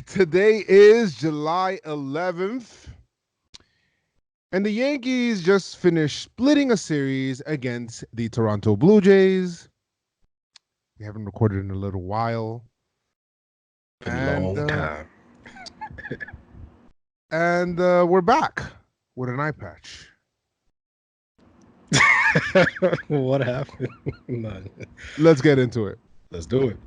Today is July 11th, and the Yankees just finished splitting a series against the Toronto Blue Jays. We haven't recorded in a little while. A long time. And we're back with an eye patch. What happened? No. Let's get into it. Let's do it.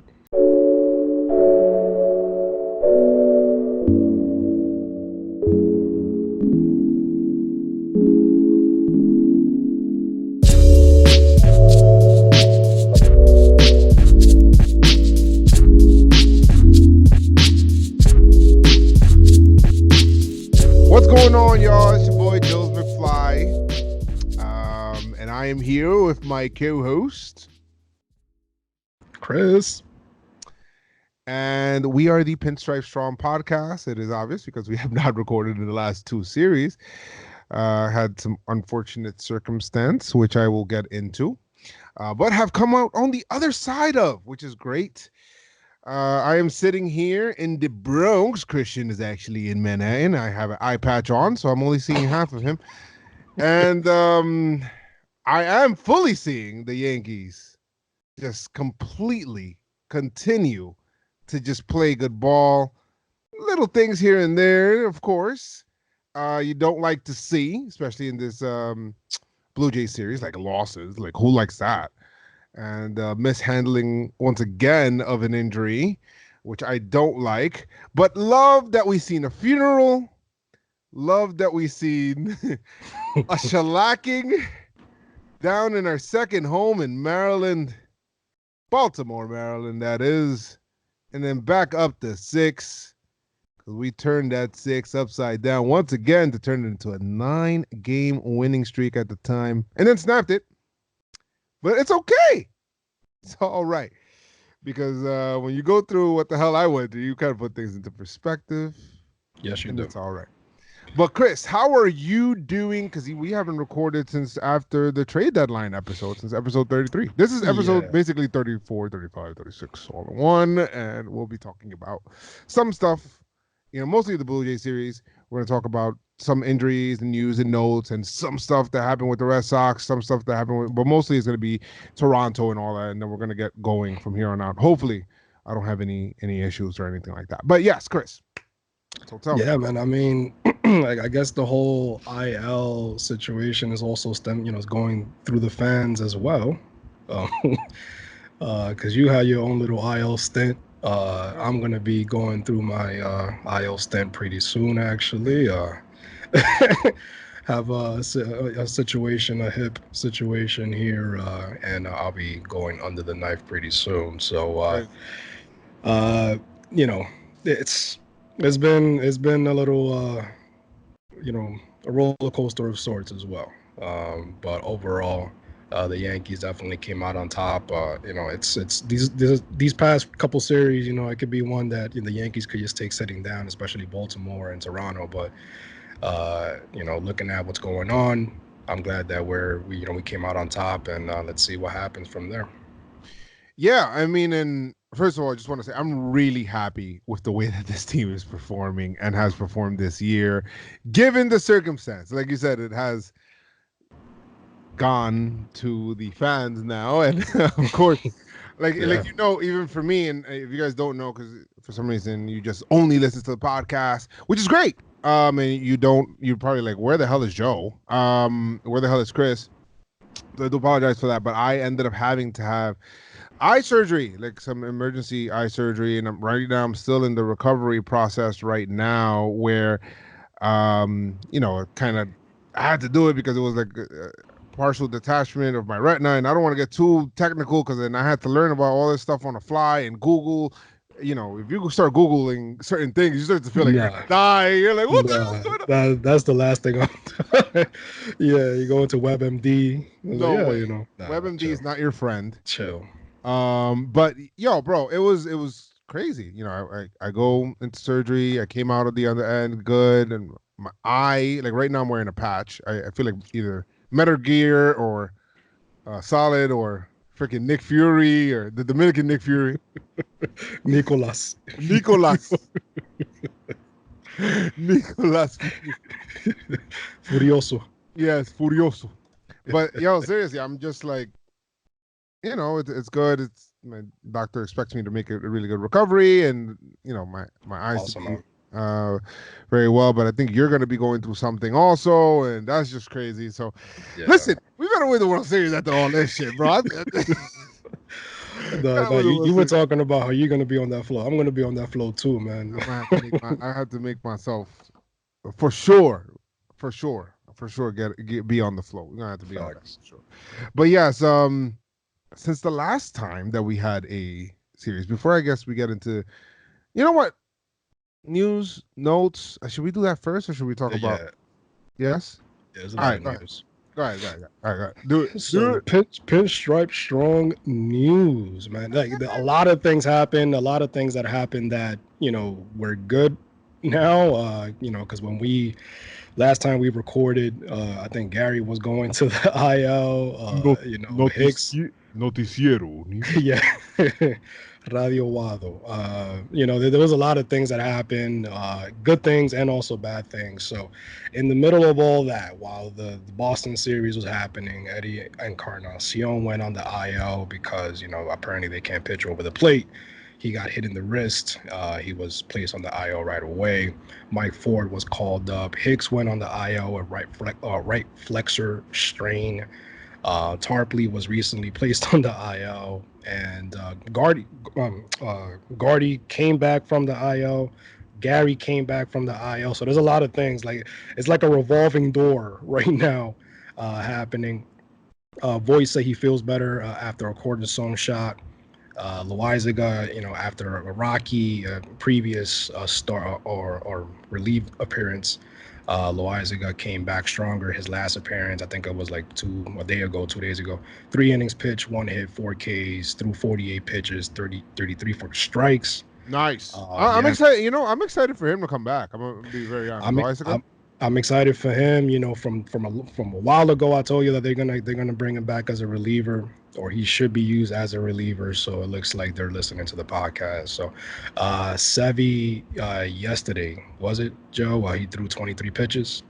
What's going on, y'all? It's your boy JoezMcfly. And I am here with my co-host, Chris. And we are the Pinstripe Strong podcast. It is obvious because we have not recorded in the last two series. Had some unfortunate circumstance, which I will get into, but have come out on the other side of, which is great. I am sitting here in the Bronx. Christian is actually in Manhattan. I have an eye patch on, so I'm only seeing half of him. And I am fully seeing the Yankees just completely continue to just play good ball. Little things here and there, of course, you don't like to see, especially in this Blue Jay series, like losses. Like, who likes that? And mishandling once again of an injury, which I don't like. But love that we seen a funeral. Love that we seen a shellacking down in our second home in Maryland, Baltimore, Maryland, that is. And then back up to 6, because we turned that 6 upside down once again to turn it into a 9-game winning streak at the time, and then snapped it. But it's okay. It's all right. Because when you go through what the hell I went through, you kind of put things into perspective. Yes, you do. It's all right. But Chris, how are you doing? Because we haven't recorded since after the trade deadline episode, since episode 33. This is episode basically 34, 35, 36, all in one. And we'll be talking about some stuff, mostly the Blue Jay series. We're going to talk about some injuries and news and notes and some stuff that happened with the Red Sox, some stuff that happened but mostly it's going to be Toronto and all that. And then we're going to get going from here on out. Hopefully I don't have any issues or anything like that. But yes, Chris. So tell me. Man. I mean, like, I guess the whole IL situation is also is going through the fans as well. Because you had your own little IL stint. I'm going to be going through my IL stint pretty soon, actually. Have a situation, a hip situation here, and I'll be going under the knife pretty soon. So, it's been a little, a roller coaster of sorts as well. But overall, the Yankees definitely came out on top. It's these past couple series. It could be one that the Yankees could just take sitting down, especially Baltimore and Toronto. But looking at what's going on, I'm glad that we came out on top, and let's see what happens from there. Yeah, I mean, and first of all, I just want to say I'm really happy with the way that this team is performing and has performed this year, given the circumstance. Like you said, it has gone to the fans now, and of course, even for me, and if you guys don't know, because for some reason you just only listen to the podcast, which is great. And you're probably like, where the hell is Joe? Where the hell is Chris? So I do apologize for that, but I ended up having to have eye surgery, like some emergency eye surgery, and I'm still in the recovery process right now, where kind of I had to do it because it was like partial detachment of my retina, and I don't want to get too technical because then I had to learn about all this stuff on the fly and Google. If you start Googling certain things, you start to feel like you're gonna die. You're like, what the hell's going on? That's the last thing. You go into WebMD. No way. WebMD is not your friend. Chill. But yo, bro, it was crazy. I go into surgery. I came out of the other end good, and my eye, like right now, I'm wearing a patch. I feel like either Metal Gear or Solid or freaking Nick Fury or the Dominican Nick Fury. Nicolas. Nicolas. Furioso. Yes, furioso. But yo, seriously, I'm just like, it's good. It's my doctor expects me to make a really good recovery, and my eyes to Awesome, be man. uh very well. But I think you're gonna be going through something also, and that's just crazy. So, Yeah. listen, we gotta win the World Series after all this shit, bro. No, Gotta no, win the you, World you were Series. talking about how you're gonna be on that floor. I'm gonna be on that floor too, man. I have to make myself for sure, for sure get be on the float. We're gonna have to be on that Facts. for sure. But yes, since the last time that we had a series, before I guess we get into, you know what, news notes. Should we do that first, or should we talk about? Yeah, Yes. there's a All lot right, of go ahead. news. Go ahead. All right, go ahead. Do it. Do So it. pinstripe strong news, man. A lot of things happened. A lot of things that happened that were good now. Because when we last time we recorded, I think Gary was going to the IL. No, Hicks, noticiero. yeah. Radio Wado. There was a lot of things that happened, good things and also bad things. So, in the middle of all that, while the Boston series was happening, Eddie Encarnacion went on the IL because apparently they can't pitch over the plate. He got hit in the wrist. He was placed on the IL right away. Mike Ford was called up. Hicks went on the IL with right flexor strain. Tarpley was recently placed on the IL, and Gardy came back from the IL. Gary came back from the IL. So there's a lot of things. Like it's like a revolving door right now happening. Voice said he feels better after a cortisone shot. Loizaga, after a rocky previous start or relief appearance, Loizaga came back stronger. His last appearance, I think it was like 2 days ago. 3 innings pitched, 1 hit, 4 Ks, threw 48 pitches, 33 for strikes. Nice. I'm Yeah, excited. I'm excited for him to come back. I'm gonna be very honest. I'm Loizaga? I'm I'm excited for him. From a while ago, I told you that they're gonna bring him back as a reliever, or he should be used as a reliever. So it looks like they're listening to the podcast. So, Sevy yesterday was it Joe? He threw 23 pitches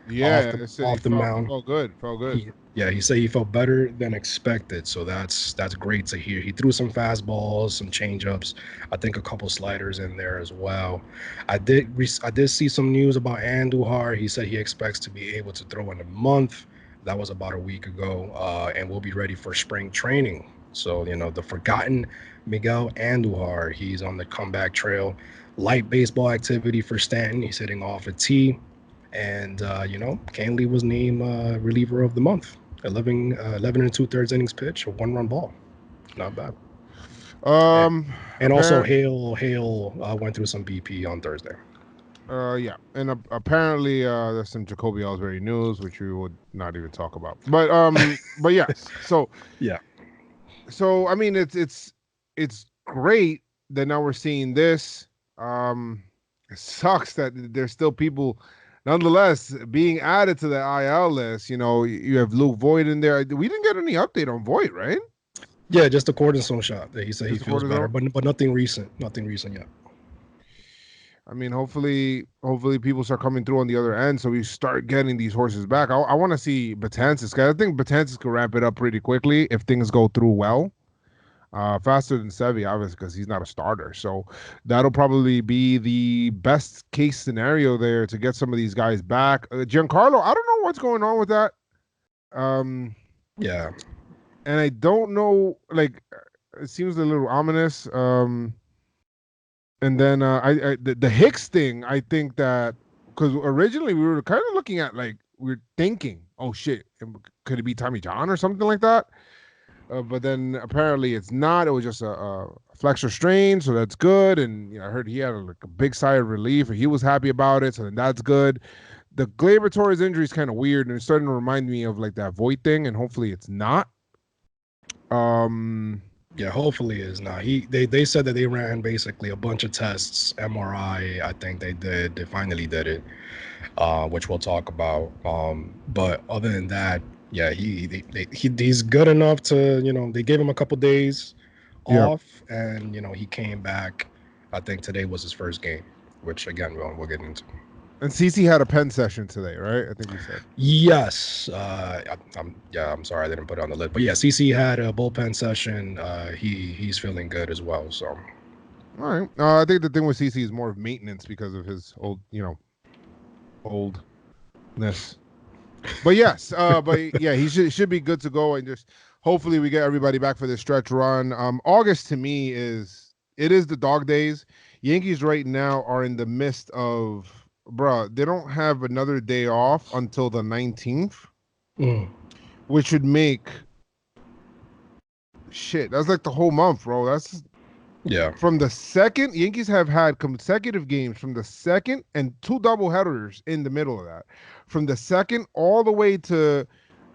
off Yeah, the I said he off the felt mound. felt good. Felt good. He said he felt better than expected, so that's great to hear. He threw some fastballs, some changeups, I think a couple sliders in there as well. I did see some news about Andujar. He said he expects to be able to throw in a month. That was about a week ago, and we'll be ready for spring training. So the forgotten Miguel Andujar, he's on the comeback trail. Light baseball activity for Stanton. He's hitting off a tee. And Canley was named reliever of the month. 11 and 2/3 innings pitch, a 1-run ball. Not bad. And, and also Apparent. Hale went through some BP on Thursday. Yeah, and apparently there's some Jacoby Ellsbury news which we would not even talk about. But yes. So Yeah. so I mean it's great that now we're seeing this. It sucks that there's still people nonetheless being added to the IL list. You have Luke Voigt in there. We didn't get any update on Voigt, right? Yeah, just a cortisone shot that he said he Just a feels better, cortisone. but nothing recent. Nothing recent yet. I mean, hopefully people start coming through on the other end, so we start getting these horses back. I want to see Betances, because I think Betances could ramp it up pretty quickly if things go through well. Faster than Sevy, obviously, because he's not a starter. So that'll probably be the best case scenario there to get some of these guys back. Giancarlo, I don't know what's going on with that. Um, Yeah. and I don't know, like, it seems a little ominous. And then the Hicks thing, I think that because originally we were kind of looking at, like, we are thinking, oh shit, could it be Tommy John or something like that? But then apparently it's not. It was just a flexor strain, so that's good. And I heard he had like a big sigh of relief, and he was happy about it, so then that's good. The Gleyber Torres injury is kind of weird, and it's starting to remind me of like that Voigt thing, and hopefully it's not. Um, Yeah, hopefully is not. They said that they ran basically a bunch of tests, MRI. I think they did. They finally did it, which we'll talk about. But other than that, yeah, he's good enough to they gave him a couple days yeah, off, and he came back. I think today was his first game. which again we'll get into. And CC had a pen session today, right? I think you said. Yes. I'm sorry I didn't put it on the list, but yeah, CC had a bullpen session. He's feeling good as well. So. All right. I think the thing with CC is more of maintenance because of his oldness. But yes, but yeah, he should be good to go, and just hopefully we get everybody back for this stretch run. August to me is the dog days. Yankees right now are in the midst of, bruh, they don't have another day off until the 19th, which would make that's like the whole month, bro. That's from the second. Yankees have had consecutive games from the second and 2 doubleheaders in the middle of that. From the second all the way to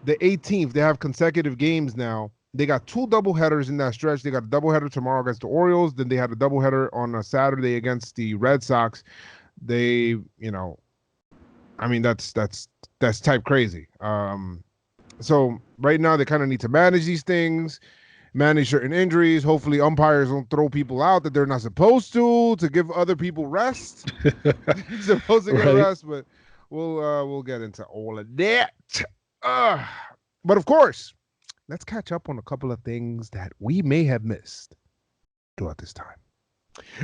the 18th, they have consecutive games now. They got 2 doubleheaders in that stretch. They got a doubleheader tomorrow against the Orioles. Then they had a doubleheader on a Saturday against the Red Sox. They, I mean, that's type crazy. So right now they kind of need to manage these things, manage certain injuries. Hopefully umpires don't throw people out that they're not supposed to give other people rest. Supposed to get rest, but we'll get into all of that. But of course, let's catch up on a couple of things that we may have missed throughout this time.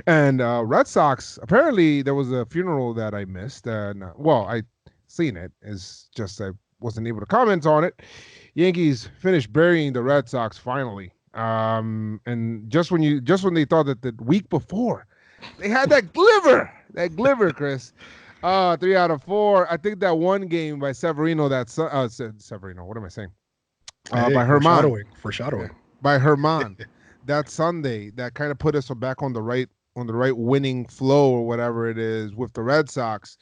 And Red Sox, apparently there was a funeral that I missed. And I seen it. It's just I wasn't able to comment on it. Yankees finished burying the Red Sox finally. And just when they thought that the week before they had that gliver, Chris. 3 out of 4. I think that one game by Severino, Severino, what am I saying? By Herman. Foreshadowing. By Herman. That Sunday, that kind of put us back on the right winning flow or whatever it is with the Red Sox,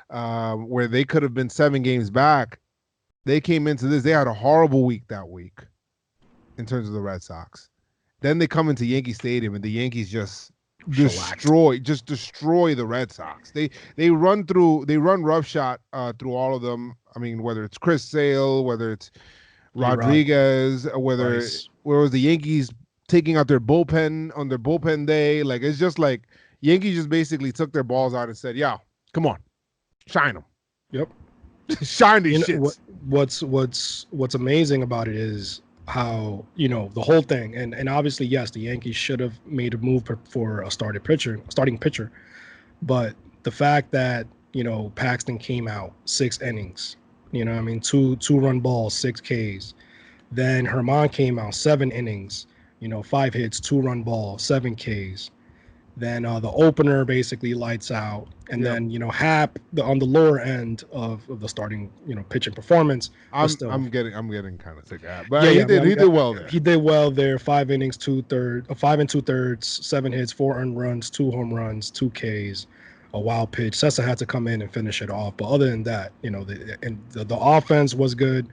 where they could have been 7 games back. They came into this. They had a horrible week that week in terms of the Red Sox. Then they come into Yankee Stadium and the Yankees just destroy the Red Sox. They run roughshod through all of them. I mean, whether it's Chris Sale, whether it's Rodriguez, whether it was the Yankees taking out their bullpen on their bullpen day. Like, it's just like Yankees just basically took their balls out and said, "Yeah, come on, shine them." Yep, shine these shits. What's amazing about it is how the whole thing, and obviously yes, the Yankees should have made a move for a starting pitcher, but the fact that Paxton came out 6 innings, I mean 2-run balls, 6 Ks, then Herman came out 7 innings, 5 hits, 2-run ball, 7 Ks. Then the opener basically lights out, and then Hap on the lower end of the starting pitching performance. I'm getting kind of sick of Hap, but he did well there. He did well there. 5 innings, 5 2/3, 7 hits, 4 earned runs, 2 home runs, 2 Ks, a wild pitch. Sessa had to come in and finish it off, but other than that, the offense was good.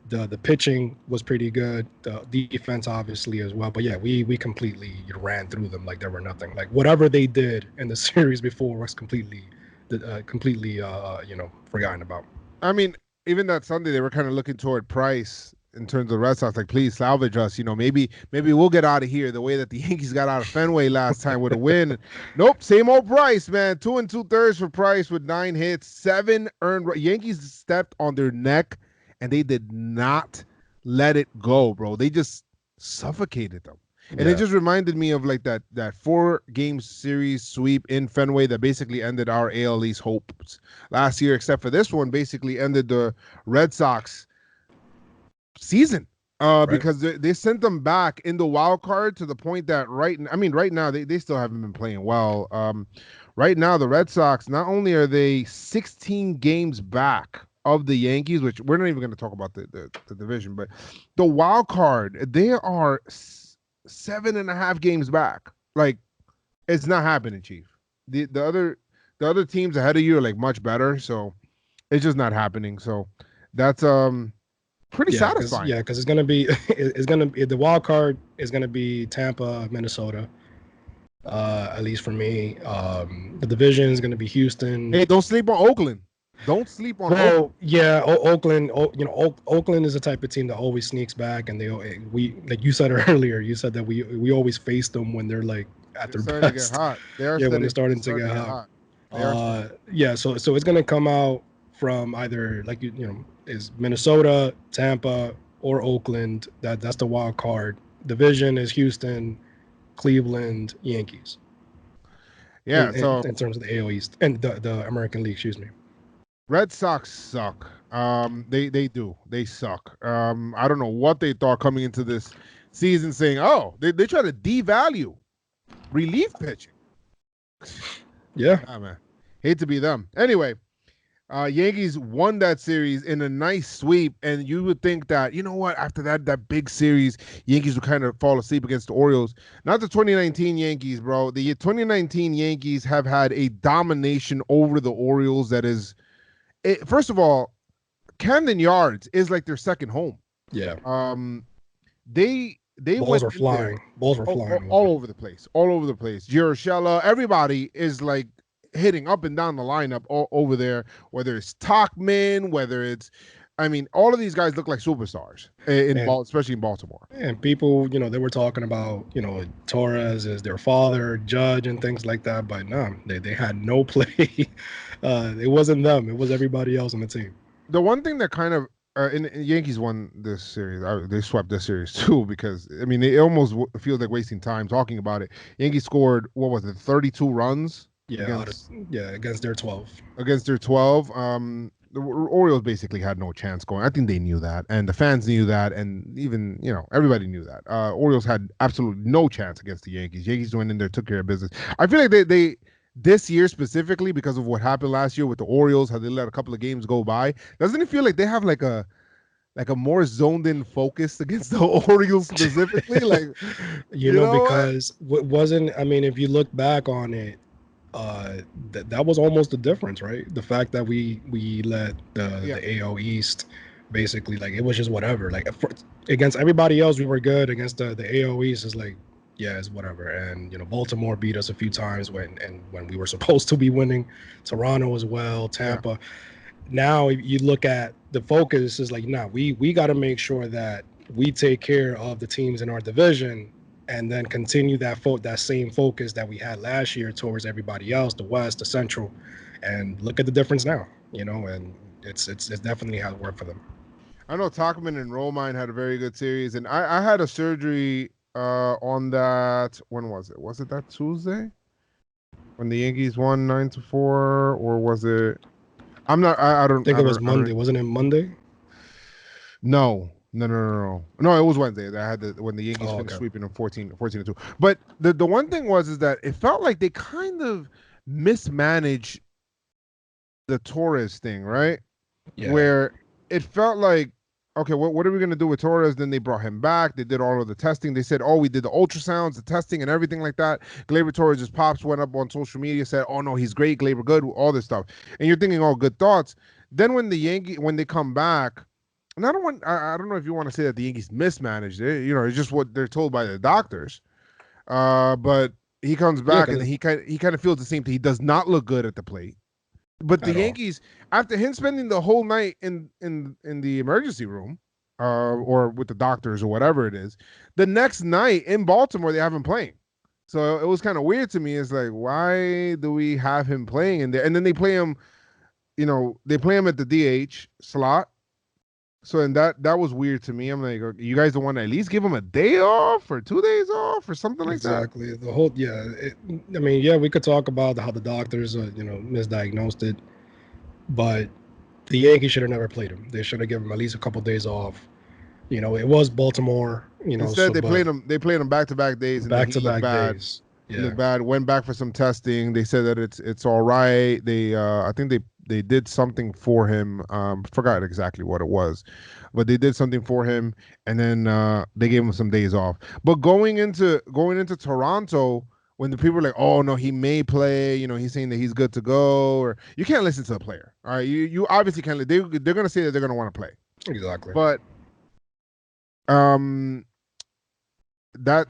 The pitching was pretty good. The defense obviously as well. But yeah, we completely ran through them like there were nothing. Like whatever they did in the series before was completely forgotten about. I mean, even that Sunday they were kind of looking toward Price in terms of Red Sox. Like, please salvage us. Maybe we'll get out of here the way that the Yankees got out of Fenway last time with a win. Nope, same old Price, man. 2 2/3 for Price with 9 hits, 7 earned. Yankees stepped on their neck. And they did not let it go, bro. They just suffocated them. And it just reminded me of like that 4-game series sweep in Fenway that basically ended our AL East hopes last year, except for this one basically ended the Red Sox season. Because they sent them back in the wild card to the point that right now they still haven't been playing well. Right now the Red Sox, not only are they 16 games back of the Yankees, which we're not even going to talk about the division, but the wild card, they are 7.5 games back. Like, it's not happening, Chief. The other teams ahead of you are like much better, so it's just not happening. So that's pretty satisfying. Because it's gonna be the wild card is gonna be Tampa, Minnesota. At least for me, the division is gonna be Houston. Hey, don't sleep on Oakland. Don't sleep on Oakland. Yeah, Oakland. Oakland is the type of team that always sneaks back, and we like you said earlier. You said that we always face them when they're like at their best. Starting to get hot. When they're starting to get hot. They are streaming. Yeah, so it's gonna come out from either like is Minnesota, Tampa, or Oakland. That's the wild card. Division is Houston, Cleveland, Yankees. Yeah, so In terms of the AL East and the American League, excuse me. Red Sox suck. They do. They suck. I don't know what they thought coming into this season, saying, "Oh, they try to devalue relief pitching." Yeah, Man, hate to be them. Anyway, Yankees won that series in a nice sweep, and you would think that after that big series, Yankees would kind of fall asleep against the Orioles. Not the 2019 Yankees, bro. The 2019 Yankees have had a domination over the Orioles that is. First of all, Camden Yards is like their second home. yeah. They Balls went were in there flying. Balls were flying. all over the place. All over the place. Giroshella, everybody is like hitting up and down the lineup all over there, whether it's Tauchman, whether it's all of these guys look like superstars especially in Baltimore. And people, they were talking about, Torres is their father, Judge, and things like that. But no, they had no play. It wasn't them. It was everybody else on the team. The one thing that kind of Yankees won this series. They swept this series too because it almost feels like wasting time talking about it. Yankees scored 32 runs. Yeah, against their 12. Against their 12. The Orioles basically had no chance going. I think they knew that, and the fans knew that, and even everybody knew that. Orioles had absolutely no chance against the Yankees. Yankees went in there, took care of business. I feel like they this year specifically because of what happened last year with the Orioles, how they let a couple of games go by. Doesn't it feel like they have like a more zoned in focus against the Orioles specifically? Because what wasn't. If you look back on it. That was almost the difference, right? The fact that we let the AL East basically it was just whatever. Against everybody else, we were good. Against the AL East, is it's whatever. And Baltimore beat us a few times when we were supposed to be winning. Toronto as well, Tampa. Yeah. Now you look at the focus is we got to make sure that we take care of the teams in our division. And then continue that same focus that we had last year towards everybody else, the West, the Central, and look at the difference now. And it's definitely how it worked for them. I know Tauchman and Romine had a very good series, and I had a surgery on that. When was it? Was it that Tuesday when the Yankees won 9-4, or was it? I'm not. I don't think it was Monday. Wasn't it Monday? No, it was Wednesday. I had when the Yankees finished sweeping them 14-2. But the one thing is that it felt like they kind of mismanaged the Torres thing, right? Yeah. Where it felt like, okay, what are we going to do with Torres? Then they brought him back. They did all of the testing. They said, we did the ultrasounds, the testing, and everything like that. Gleyber Torres just went up on social media, said, oh, no, he's great, Gleyber good, all this stuff. And you're thinking, good thoughts. Then when they come back, and I don't know if you want to say that the Yankees mismanaged it. It's just what they're told by the doctors. But he comes back and he kind of feels the same thing. He does not look good at the plate. But the Yankees, after him spending the whole night in the emergency room, or with the doctors or whatever it is, the next night in Baltimore they have him playing. So it was kind of weird to me. It's like, why do we have him playing in there? And then they play him, they play him at the DH slot. So and that was weird to me. I'm like, you guys don't want to at least give him a day off or 2 days off or something like that? Exactly. The whole we could talk about how the doctors misdiagnosed it, but the Yankees should have never played him. They should have given him at least a couple of days off. It was Baltimore. Instead they played him back-to-back days. Back-to-back days. Yeah. Looked bad. Went back for some testing. They said that it's all right. They I think they did something for him. Forgot exactly what it was, but they did something for him, and then they gave him some days off. But going into Toronto, when the people are like, "Oh no, he may play," he's saying that he's good to go, or you can't listen to a player. All right, you obviously can't. They're gonna say that they're gonna want to play. Exactly. But that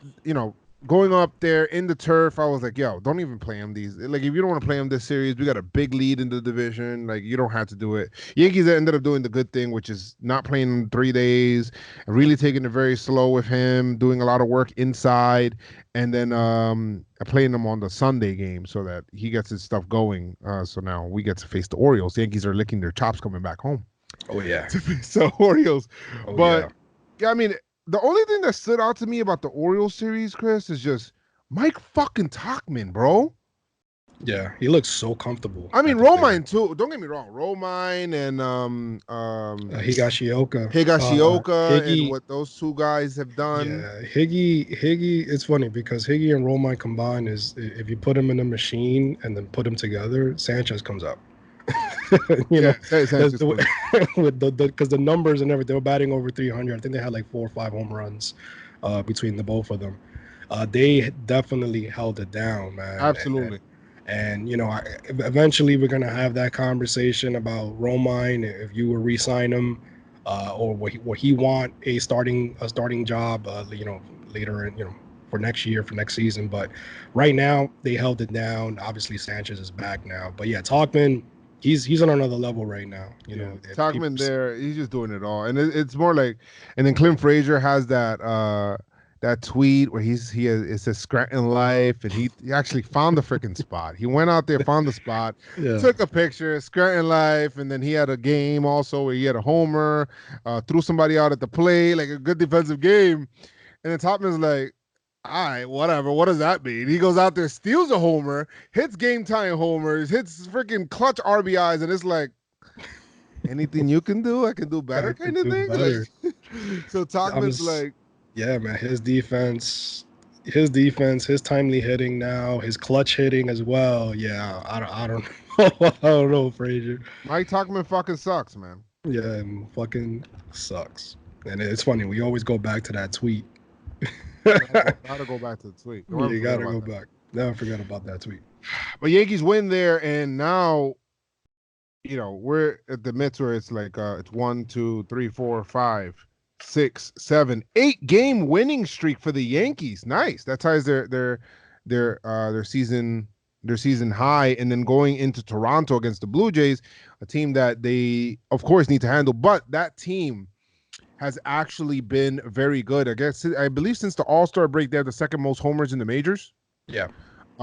going up there in the turf, I was like, yo, don't even play him these. Like, if you don't want to play him this series, we got a big lead in the division. Like, you don't have to do it. Yankees ended up doing the good thing, which is not playing him 3 days, really taking it very slow with him, doing a lot of work inside, and then playing him on the Sunday game so that he gets his stuff going. So now we get to face the Orioles. The Yankees are licking their chops coming back home. Oh yeah. To face the Orioles. Oh But yeah. yeah, I mean, the only thing that stood out to me about the Orioles series, Chris, is just Mike fucking Tauchman, bro. Yeah, he looks so comfortable. I mean, at the plate. Romine too. Don't get me wrong, Romine and Higashioka. Higashioka and Higgy. what those two guys have done. Yeah, Higgy. It's funny because Higgy and Romine combined is if you put them in a machine and then put them together, Sanchez comes up. you know, Sanchez with the because the numbers and everything, they were batting over 300. I think they had like 4 or 5 home runs between the both of them. They definitely held it down, man. Absolutely. And you know, eventually we're gonna have that conversation about Romine if you will re-sign him, or what he want a starting job, you know, later in, you know, for next year, for next season. But right now they held it down. Obviously Sanchez is back now, but yeah, Tauchman, he's on another level right now. You know, Tauchman there, he's just doing it all, and it's more like, and then Clint Frazier has that tweet where it says Scranton Life, and he actually found the freaking spot. He went out there, found the spot, took a picture, Scranton Life, and then he had a game also where he had a homer, threw somebody out at the plate, like a good defensive game, and then Topman's like, all right, whatever. What does that mean? He goes out there, steals a homer, hits game-tying homers, hits freaking clutch RBIs, and it's like, anything you can do, I can do better, kind of thing. Like, so Topman's like, yeah, man, his defense, his timely hitting now, his clutch hitting as well. Yeah, I don't know. I don't know, Frazier. Mike Tauchman fucking sucks, man. Yeah, fucking sucks. And it's funny, we always go back to that tweet. Gotta go back to the tweet. You gotta go back. Never forget about that tweet. But Yankees win there, and now, you know, we're at the midst where it's like it's 1, 2, 3, 4, 5, 6, 7, 8-game winning streak for the Yankees. Nice. That ties their season high, and then going into Toronto against the Blue Jays, a team that they of course need to handle, but that team has actually been very good. I believe since the All-Star break, they have the second most homers in the majors. Yeah.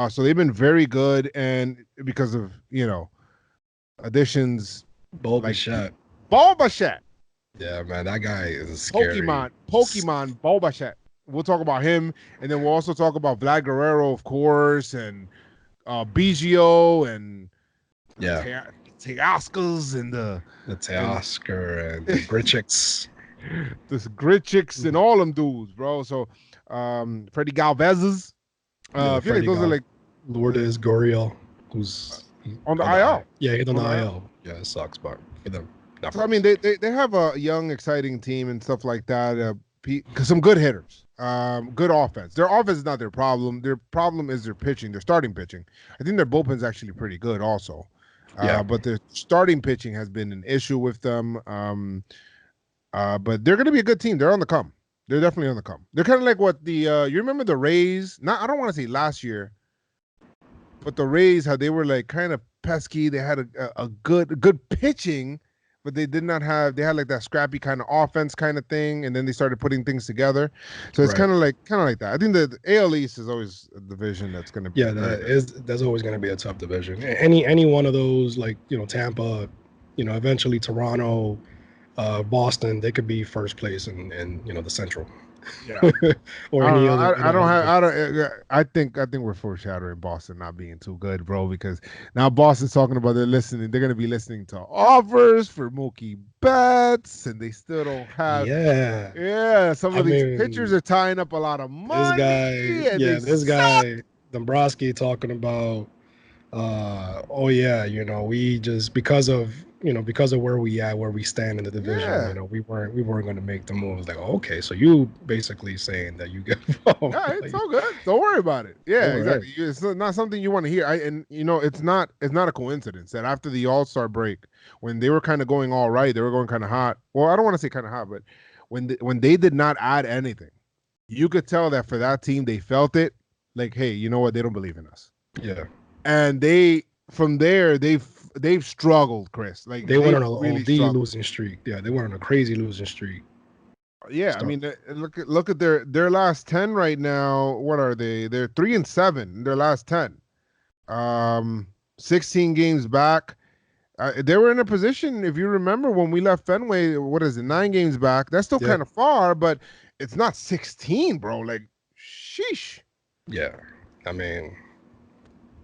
So they've been very good, and because of, you know, additions. Bo Bichette. Yeah, man, that guy is scary. Pokemon Bo Bichette. We'll talk about him, and then we'll also talk about Vlad Guerrero, of course, and Biggio, and Teoscas, and the Teoscar and the Grichicks. The Grichicks and all them dudes, bro. So Freddie Galvez's. I feel like those are like Lourdes Gurriel, who's on the IL. Yeah, he's on the IL. Yeah, it sucks, but for them. So, I mean, they have a young, exciting team and stuff like that. Some good hitters, good offense. Their offense is not their problem. Their problem is their pitching, their starting pitching. I think their bullpen's actually pretty good also. But their starting pitching has been an issue with them. But they're going to be a good team. They're on the come. They're definitely on the come. They're kind of like what the you remember the Rays? I don't want to say last year, but the Rays, how they were like kind of pesky. They had a good pitching, but they did not have. They had like that scrappy kind of offense kind of thing, and then they started putting things together. So it's kind of like that. I think the AL East is always a division that's going to be. Yeah, that's always going to be a tough division. Any one of those, like, you know, Tampa, you know, eventually Toronto, Boston, they could be first place in you know, the Central. Yeah. Or any other. I think we're foreshadowing Boston not being too good, bro, because now Boston's talking about they're going to be listening to offers for Mookie Betts, and they still don't have. Yeah. Some of these pitchers are tying up a lot of money. This guy Dombrowski talking about, you know, we just because of where we stand in the division, you know, we weren't going to make the moves. Like, okay, so you basically saying that you give up. Yeah, it's all good. Don't worry about it. Yeah, exactly. Right. It's not something you want to hear. And you know, it's not a coincidence that after the All-Star break, when they were kind of going all right, they were going kind of hot. Well, I don't want to say kind of hot, but when they did not add anything, you could tell that for that team, they felt it. Like, hey, you know what? They don't believe in us. Yeah. And from there, they've struggled, Chris. Like They went they've on an really OD struggled. losing streak. Yeah, they went on a crazy losing streak. Yeah, I Start. mean, look at their last 10 right now. What are they? They're 3-7 in their last 10. 16 games back. They were in a position, if you remember, when we left Fenway. What is it? 9 games back. That's still Yep. kind of far, but it's not 16, bro. Like, sheesh. Yeah. I mean,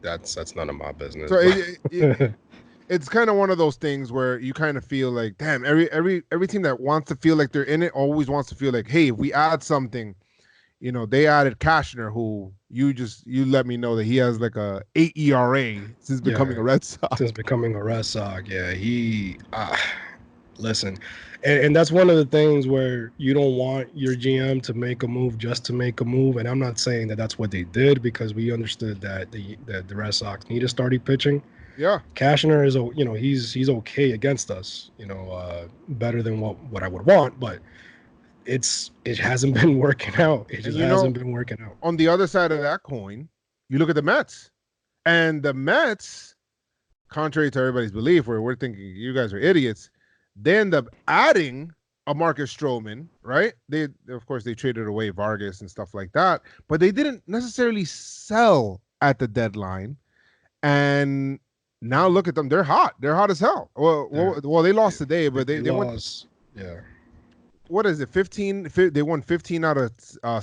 that's none of my business. So it's kind of one of those things where you kind of feel like, damn, every team that wants to feel like they're in it always wants to feel like, hey, if we add something, they added Cashner, who you let me know that he has like a 8 ERA since becoming a Red Sox. Since becoming a Red Sox, yeah, he listen, and that's one of the things where you don't want your GM to make a move just to make a move. And I'm not saying that that's what they did, because we understood that the Red Sox needed starting pitching. Yeah, Cashner is, he's okay against us, better than what I would want, but it hasn't been working out. It just hasn't been working out. On the other side of that coin, you look at the Mets, and the Mets, contrary to everybody's belief, where we're thinking you guys are idiots, they end up adding a Marcus Stroman, right? Of course, they traded away Vargas and stuff like that, but they didn't necessarily sell at the deadline. And now look at them; they're hot. They're hot as hell. Well, they lost today, but they lost. Yeah. What is it? 15? They won 15 out of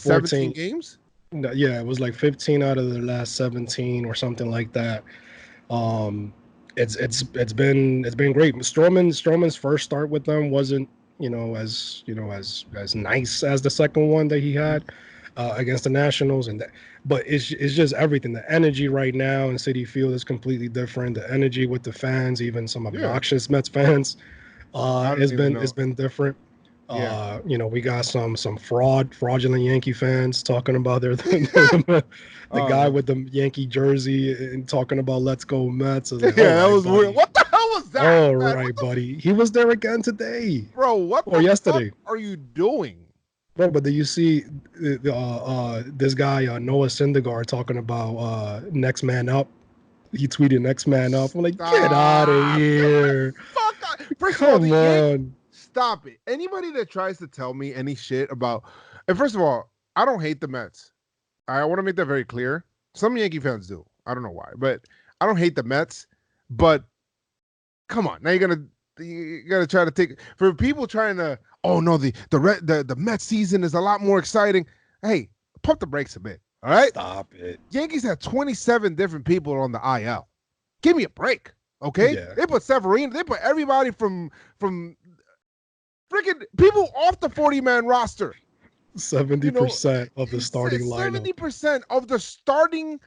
17 games. No, yeah, it was like 15 out of their last 17 or something like that. It's been great. Stroman's first start with them wasn't as nice as the second one that he had against the Nationals, but it's just everything. The energy right now in Citi Field is completely different. The energy with the fans, even some obnoxious Mets fans, it's been different. Yeah. We got some fraudulent Yankee fans talking about the guy with the Yankee jersey and talking about "Let's go Mets." I was like, that was weird. What the hell was that? All right, buddy. He was there again today, bro. What or yesterday? Fuck are you doing, bro? But do you see this guy Noah Syndergaard talking about next man up? He tweeted "next man up." I'm like, get out of here! First of all, stop it. Anybody that tries to tell me any shit about, and first of all, I don't hate the Mets. I want to make that very clear. Some Yankee fans do. I don't know why, but I don't hate the Mets. But come on, now you gotta try to take, for people trying to. Oh no, the Mets season is a lot more exciting. Hey, pump the brakes a bit. All right, stop it. Yankees had 27 different people on the IL. Give me a break, okay? Yeah. They put Severino. They put everybody from freaking people off the 40-man roster. 70% of the starting lineup. 70% of the starting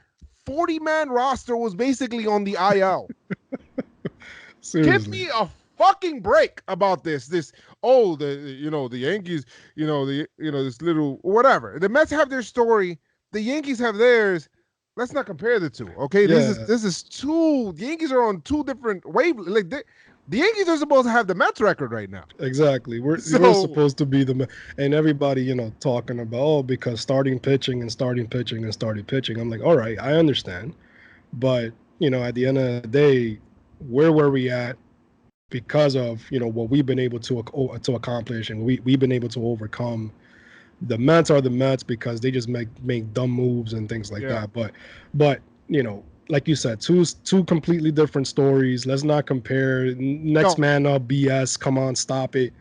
40-man roster was basically on the IL. Give me a fucking break about this. The Yankees, this little whatever. The Mets have their story. The Yankees have theirs. Let's not compare the two, okay? Yeah. This is two. The Yankees are on two different wavelengths. Like the Yankees are supposed to have the Mets record right now. Exactly. We're supposed to be and everybody, talking about, because starting pitching. I'm like, all right, I understand. But, at the end of the day, where were we at because of, what we've been able to accomplish, and we've been able to overcome. The Mets are the Mets because they just make dumb moves and things like that. But like you said, two completely different stories. Let's not compare. Next man up BS. Come on, stop it.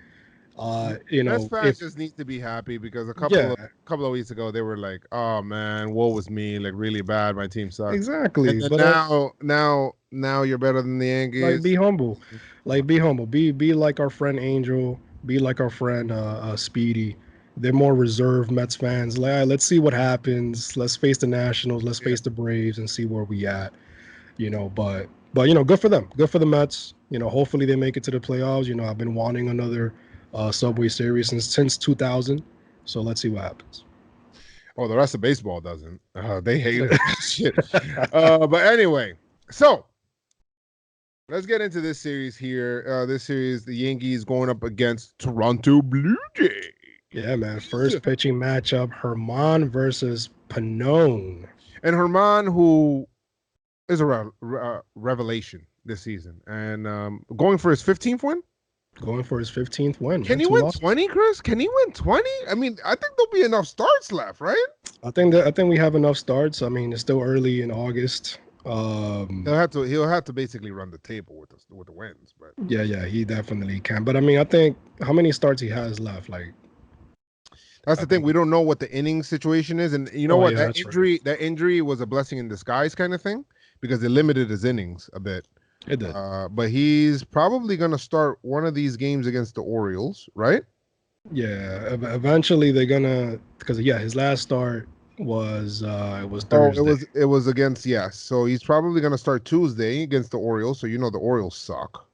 Mets fans just need to be happy, because a couple of weeks ago they were like, "Oh man, woe was me, like really bad. My team sucks." Exactly. And but now you're better than the Yankees. Like, be humble. Be like our friend Angel. Be like our friend Speedy. They're more reserved Mets fans. Like, let's see what happens. Let's face the Nationals. Let's face the Braves and see where we at. But good for them. Good for the Mets. Hopefully they make it to the playoffs. I've been wanting another Subway Series since 2000. So let's see what happens. Oh, the rest of baseball doesn't. They hate it. Shit. But anyway, so let's get into this series here. This series, the Yankees going up against Toronto Blue Jays. Yeah, man. First pitching matchup: Herman versus Pannone. And Herman, who is a revelation this season, and going for his 15th win. Going for his 15th win, Can man. he 2 win losses. 20, Chris? Can he win 20? I mean, I think there'll be enough starts left, right? I think we have enough starts. I mean, it's still early in August. He'll have to basically run the table with the wins, but Yeah, he definitely can. But I mean, I think how many starts he has left? Like, that's I the thing. think. We don't know what the inning situation is, and you know Oh what? yeah, that's right. That injury was a blessing in disguise, kind of thing, because it limited his innings a bit. It did. But he's probably gonna start one of these games against the Orioles, right? Yeah, eventually they're gonna because yeah, his last start was it was Oh, it Thursday. was it was against yes. So he's probably gonna start Tuesday against the Orioles. So you know the Orioles suck.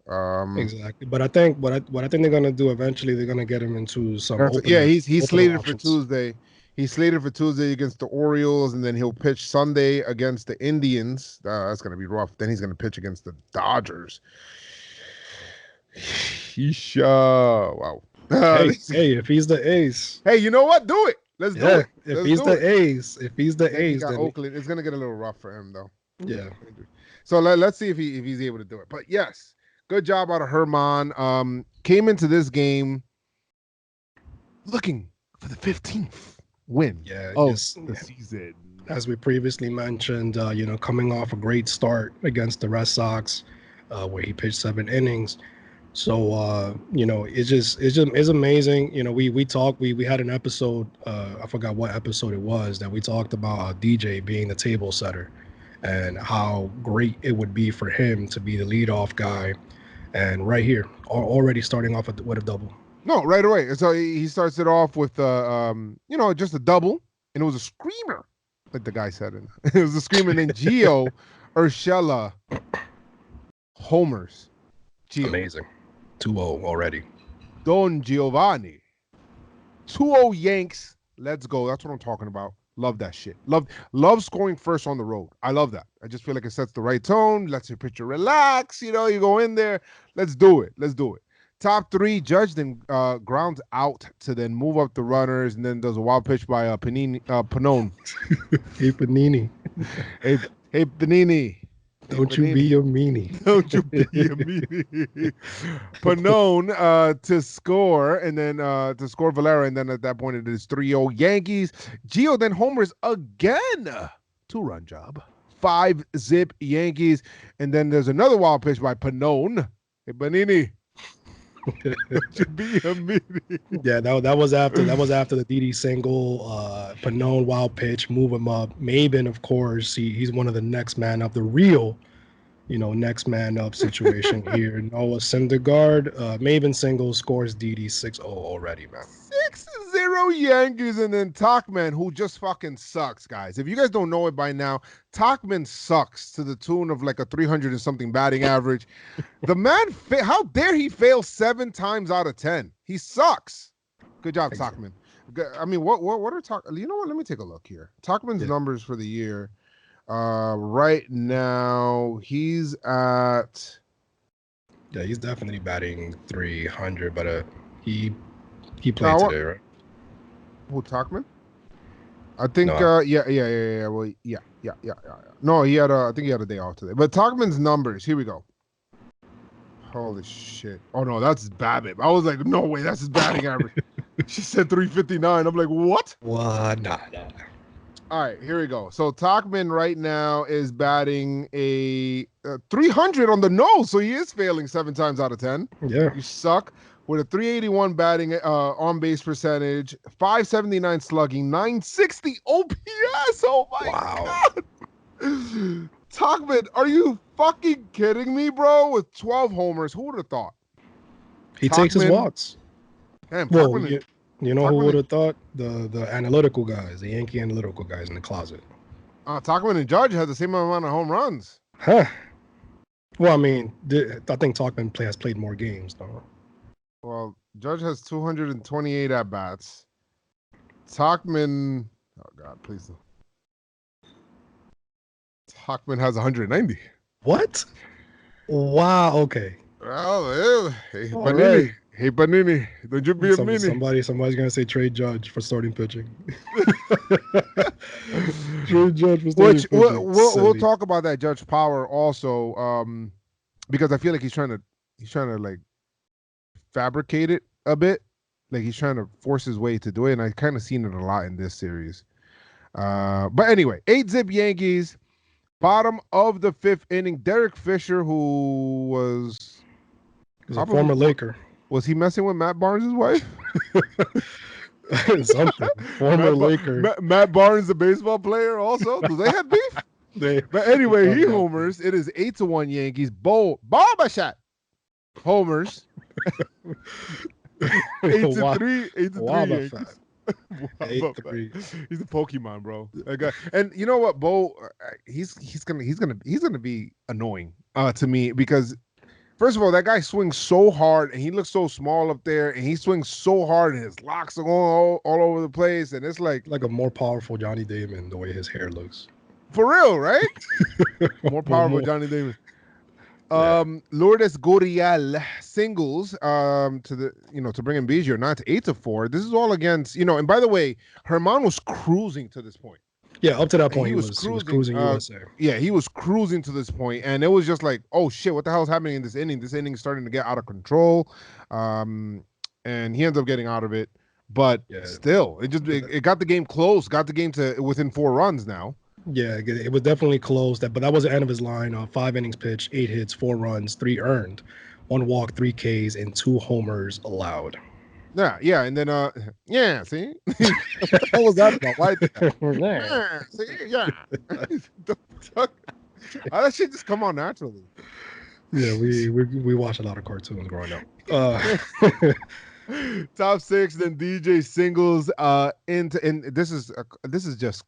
Exactly. But I think what I think they're gonna do eventually they're gonna get him into some Yeah, opener he's opener slated for options. Tuesday. He's slated for Tuesday against the Orioles, and then he'll pitch Sunday against the Indians. That's gonna be rough. Then he's gonna pitch against the Dodgers. Yeesh, wow. Hey, if he's the ace, Hey, you know what? Do it. Let's do yeah, it. Let's do it. if he's the Then he ace, got then Oakland. It's gonna get a little rough for him though. yeah, So let's see if he's able to do it. But yes, good job out of Herman. Came into this game looking for the 15th win yeah, of just the season. as we previously mentioned, coming off a great start against the Red Sox, where he pitched 7 innings. So it's amazing. We had an episode. I forgot what episode it was that we talked about DJ being the table setter, and how great it would be for him to be the leadoff guy. And right here, already starting off with a double. No, right away. So he starts it off with just a double, and it was a screamer, like the guy said. It was a screamer. And then Gio Urshela homers. Gio. Amazing, 2-0 already. Don Giovanni. 2-0 Yanks. Let's go. That's what I'm talking about. Love that shit. Love scoring first on the road. I love that. I just feel like it sets the right tone, lets your pitcher relax. You go in there. Let's do it. Top three, Judge then grounds out to then move up the runners, and then does a wild pitch by Pannone. Hey Panini, Hey Panini. don't you be a meanie. Don't you be a meanie. Pannone to score, and then to score Valera, and then at that point it is 3-0 Yankees. Gio then homers again. 2-run job. 5-zip Yankees. And then there's another wild pitch by Pannone. Hey, Panini. Don't you be a meanie. Yeah, that was after the DD single, Pannone wild pitch, move him up. Maben, of course, he's one of the next man up, the real, next man up situation here. Noah Syndergaard, Maben single scores DD 6-0 already, man. 6-0 Yankees, and then Tauchman, who just fucking sucks, guys. If you guys don't know it by now, Tauchman sucks to the tune of like a 300 and something batting average. The man, how dare he fail 7 times out of 10? He sucks. Good job, Tauchman. I mean, what are Tauchman? You know what? Let me take a look here. Tauchman's numbers for the year. Right now, he's at. Yeah, he's definitely batting 300, but he played today, right? Who, Tauchman? I think No. yeah. Well, yeah. No, I think he had a day off today. But Tauchman's numbers, here we go. Holy shit. Oh no, that's BABIP. I was like, no way, that's his batting average. She said 359. I'm like, what? What? Nah. All right, here we go. So Tauchman right now is batting a 300 on the nose, so he is failing 7 times out of 10. Yeah. You suck. With a 381 batting on base percentage, 579 slugging, 960 OPS. Oh my God. Tauchman, are you fucking kidding me, bro? With 12 homers, who would have thought? He takes his walks. Damn, well, you know who would have thought? The analytical guys, the Yankee analytical guys in the closet. Tauchman and Judge had the same amount of home runs. Huh. Well, I mean, I think Tauchman has played more games, though. Well, Judge has 228 at-bats. Tauchman, oh God, please. Tauchman has 190. What? Wow, okay. Well, hey, Panini. Hey, Panini, don't you be a mini. Somebody's gonna say trade Judge for starting pitching. Trade Judge for starting Which pitching. we'll talk about that Judge Power also, because I feel like he's trying to like fabricate it a bit, like he's trying to force his way to do it, and I kind of seen it a lot in this series. But anyway, 8-zip Yankees, bottom of the 5th inning. Derek Fisher, who was a former Laker. Was he messing with Matt Barnes' wife? Something. Former Laker. Matt Barnes, the baseball player, also. Do they have beef? But anyway, he homers. It is 8-1 Yankees. Barbershot homers. 8-3. 8-3 Yankees. 8-3. He's a Pokemon, bro. That guy. And you know what, Bo? He's gonna be annoying to me because, first of all, that guy swings so hard and he looks so small up there, and he swings so hard and his locks are going all over the place, and it's like a more powerful Johnny Damon the way his hair looks. For real, right? More powerful Johnny Damon. Lourdes Gurriel singles to bring in Biggio, not to 8-4. This is all against, and by the way, Herman was cruising to this point. Yeah, up to that point, he was cruising USA. Yeah, he was cruising to this point, and it was just like, oh shit, what the hell is happening in this inning? This inning is starting to get out of control, and he ends up getting out of it. But still, it got the game close, got the game to within 4 runs now. Yeah, it was definitely close. But that was the end of his line. 5 innings pitched, 8 hits, 4 runs, 3 earned, 1 walk, 3 Ks, and 2 homers allowed. Yeah, and then see, what was that about? Why? How that shit just come on naturally? Yeah, we watch a lot of cartoons growing up. Top 6, then DJ singles and this is just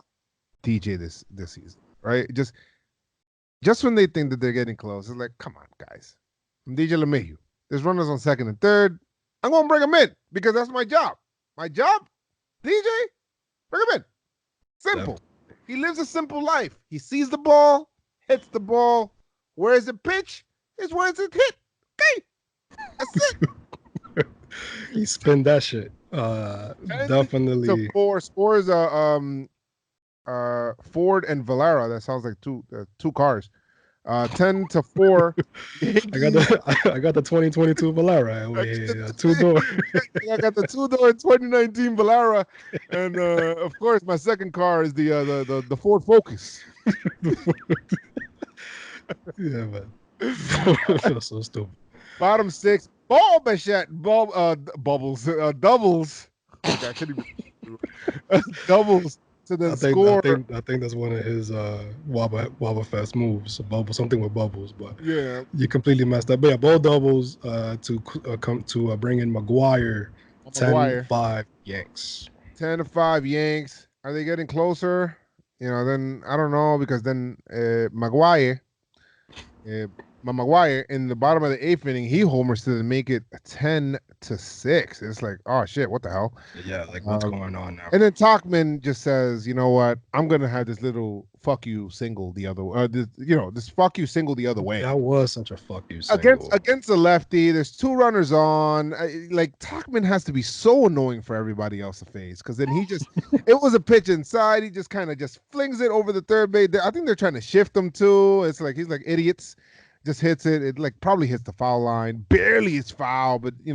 DJ this season, right? Just when they think that they're getting close, it's like, come on, guys. I'm DJ LeMahieu. There's runners on 2nd and 3rd. I'm gonna bring him in because that's my job. My job, DJ, bring him in. Simple. He lives a simple life. He sees the ball, hits the ball. Where is it pitch? Is where is it hit. Okay, that's it. He spin that shit. Definitely. So 4 scores. Ford and Valera. That sounds like two cars. 10-4. I got the 2022 Valera. 2-door. I got the 2-door 2019 Valera, and of course my second car is the Ford Focus. Yeah, man. I feel so stupid. Bottom 6. Doubles. Doubles. To the score. I think that's one of his Waba Fest moves. Something with bubbles, but yeah, you completely messed up. But yeah, both doubles to bring in Maguire. 10-5 Yanks. 10-5 Yanks. Are they getting closer? Then I don't know, because then Maguire in the bottom of the 8th inning, he homers to make it 10-6. It's like, oh shit, what the hell? Yeah, like what's going on now? And then Tauchman just says, you know what? I'm gonna have this little fuck you single the other way. This fuck you single the other way. That was such a fuck you single. Against the lefty. There's 2 runners on. Like Tauchman has to be so annoying for everybody else to face, because then he just it was a pitch inside. He just kind of just flings it over the third base. I think they're trying to shift him too. It's like he's like idiots. Just hits it. It like probably hits the foul line. Barely is foul, but he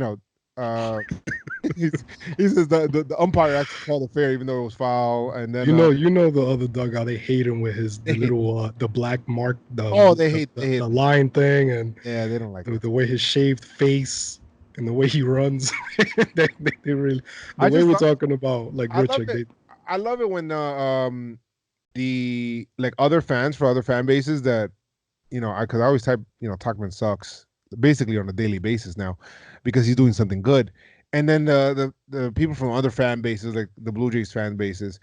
says the umpire actually called it fair, even though it was foul. And then you know the other dugout, they hate him with his little the black mark. They hate the line thing, and yeah, they don't like the way his shaved face and the way he runs. they really the way we're talking about like Richard. I love it when the like other fans for other fan bases that. Because I always type, Tauchman sucks basically on a daily basis now because he's doing something good. And then the people from other fan bases, like the Blue Jays fan bases,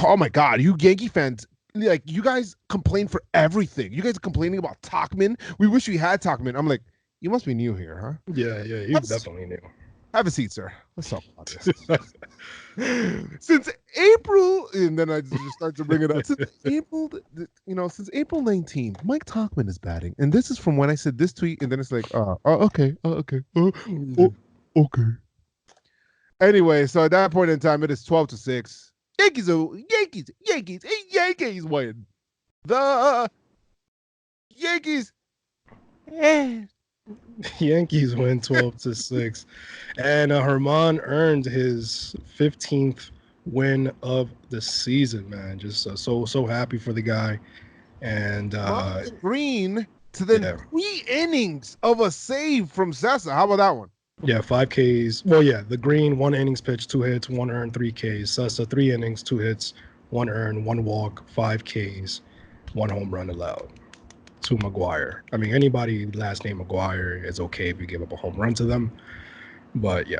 oh my God, you Yankee fans, like you guys complain for everything. You guys are complaining about Tauchman. We wish we had Tauchman. I'm like, you must be new here, huh? Yeah, he's definitely new. Have a seat, sir. Let's talk about this. Since April, and then I just start to bring it up. Since April, since April 19th, Mike Tauchman is batting. And this is from when I said this tweet, and then it's like, okay. Okay. Anyway, so at that point in time, it is 12-6. Yankees win. The Yankees. Yankees win 12-6, and Herman earned his 15th win of the season. Man, just so happy for the guy. And Green to then 3 innings of a save from Sessa. How about that one? Yeah, 5 Ks. Well, yeah, the Green, 1 innings pitched, 2 hits, 1 earned, 3 Ks. Sessa, 3 innings, 2 hits, 1 earned, 1 walk, 5 Ks, 1 home run allowed to McGuire. I mean, anybody last name McGuire is okay if you give up a home run to them. But yeah.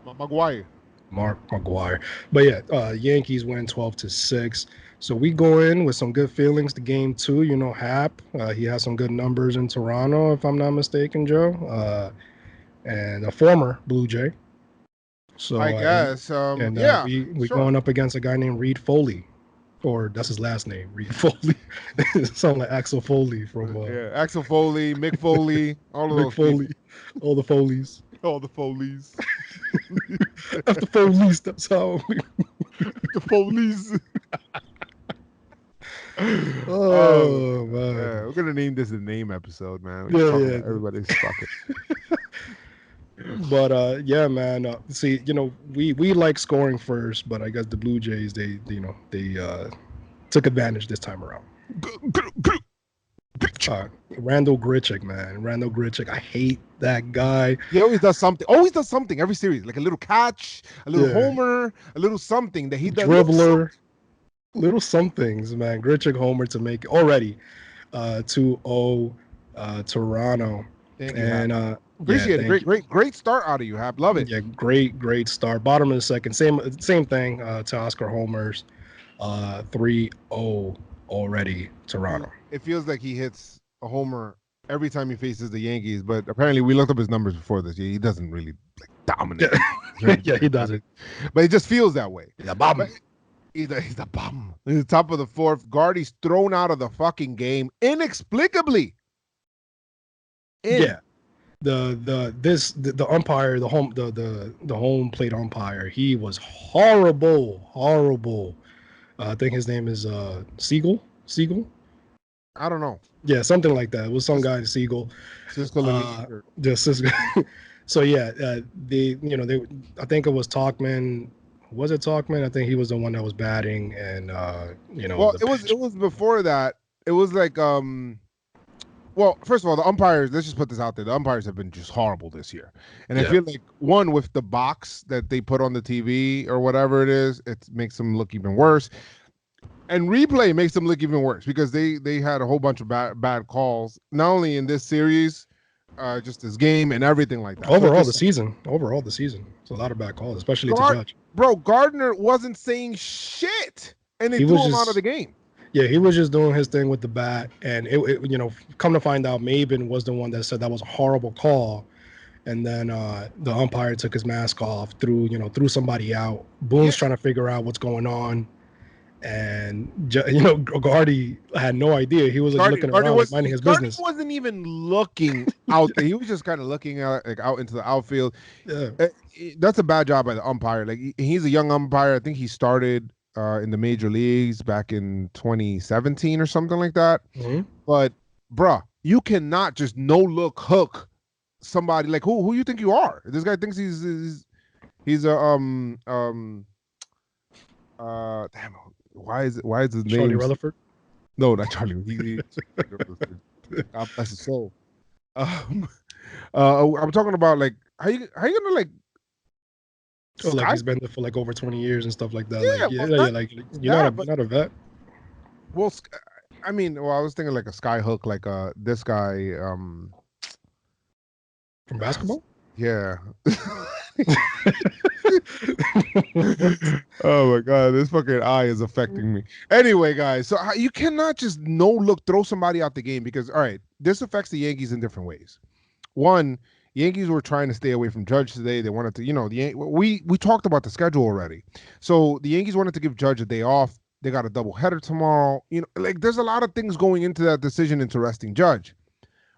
McGuire. Mark McGuire. But yeah, Yankees win 12-6. So we go in with some good feelings to game 2. You know, Hap, he has some good numbers in Toronto, if I'm not mistaken, Joe. And a former Blue Jay. So I guess. Yeah. We going up against a guy named Reed Foley, or that's his last name, Reed Foley. It sounds like Axel Foley from Axel Foley, Mick Foley, all of Mick those Foley, people. all the Foleys, all the Foleys. After Foleys, that's how. The Foleys. Oh man, yeah, we're gonna name this the name episode, man. Yeah. Everybody's fucking. But yeah, man. See, you know, we like scoring first, but I guess the Blue Jays, they took advantage this time around. Randall Grichuk, man. Randall Grichuk. I hate that guy. He always does something. Always does something every series, like a little catch, a little homer, a little something that he does. Dribbler. Little somethings, man. Grichuk homer to make it already 2-0 Toronto. And appreciate it. Great start out of you, Hap. Love it. Yeah, great start. Bottom of the second, same thing to Oscar homers. 3-0 already Toronto. It feels like he hits a homer every time he faces the Yankees, but apparently we looked up his numbers before this. He doesn't really dominate. Yeah, he doesn't. But it just feels that way. He's a bum. He's a bum. In the top of the 4th, Guardy's thrown out of the fucking game inexplicably. Yeah. The umpire, the home plate umpire, he was horrible. I think his name is Siegel. I don't know. Yeah, something like that. It was some guy Siegel. Cisco. Cisco. So yeah, I think it was Tauchman. Was it Tauchman? I think he was the one that was batting, and Well, it was before that. It was like Well, first of all, the umpires, let's just put this out there. The umpires have been just horrible this year. And I feel like, one, with the box that they put on the TV or whatever it is, it makes them look even worse. And replay makes them look even worse because they had a whole bunch of bad calls, not only in this series, just this game and everything like that. Overall, the season. It's a lot of bad calls, especially to Judge. Bro, Gardner wasn't saying shit, and they threw him out of the game. Yeah, he was just doing his thing with the bat, and it come to find out, Maben was the one that said that was a horrible call, and then the umpire took his mask off, threw somebody out. Boone's trying to figure out what's going on, and Gardy had no idea. He was looking around, minding his business. Gardy wasn't even looking out there. He was just kind of looking out into the outfield. Yeah, that's a bad job by the umpire. Like he's a young umpire. I think he started in the major leagues back in 2017 or something like that. Mm-hmm. But bruh, you cannot just no look hook somebody. Like who you think you are? This guy thinks he's a damn, why is his name Charlie Rutherford? No, not Charlie. God bless his soul. I'm talking about like how you gonna like like he's been there for like over 20 years and stuff like that. Yeah, you're not a vet. Well, I mean, I was thinking like a sky hook, like this guy from basketball. Yeah. Oh my god, this fucking eye is affecting me. Anyway, guys, so you cannot just no look throw somebody out the game because all right, this affects the Yankees in different ways. One, Yankees were trying to stay away from Judge today. They wanted to, we talked about the schedule already. So the Yankees wanted to give Judge a day off. They got a doubleheader tomorrow. Like there's a lot of things going into that decision into resting Judge.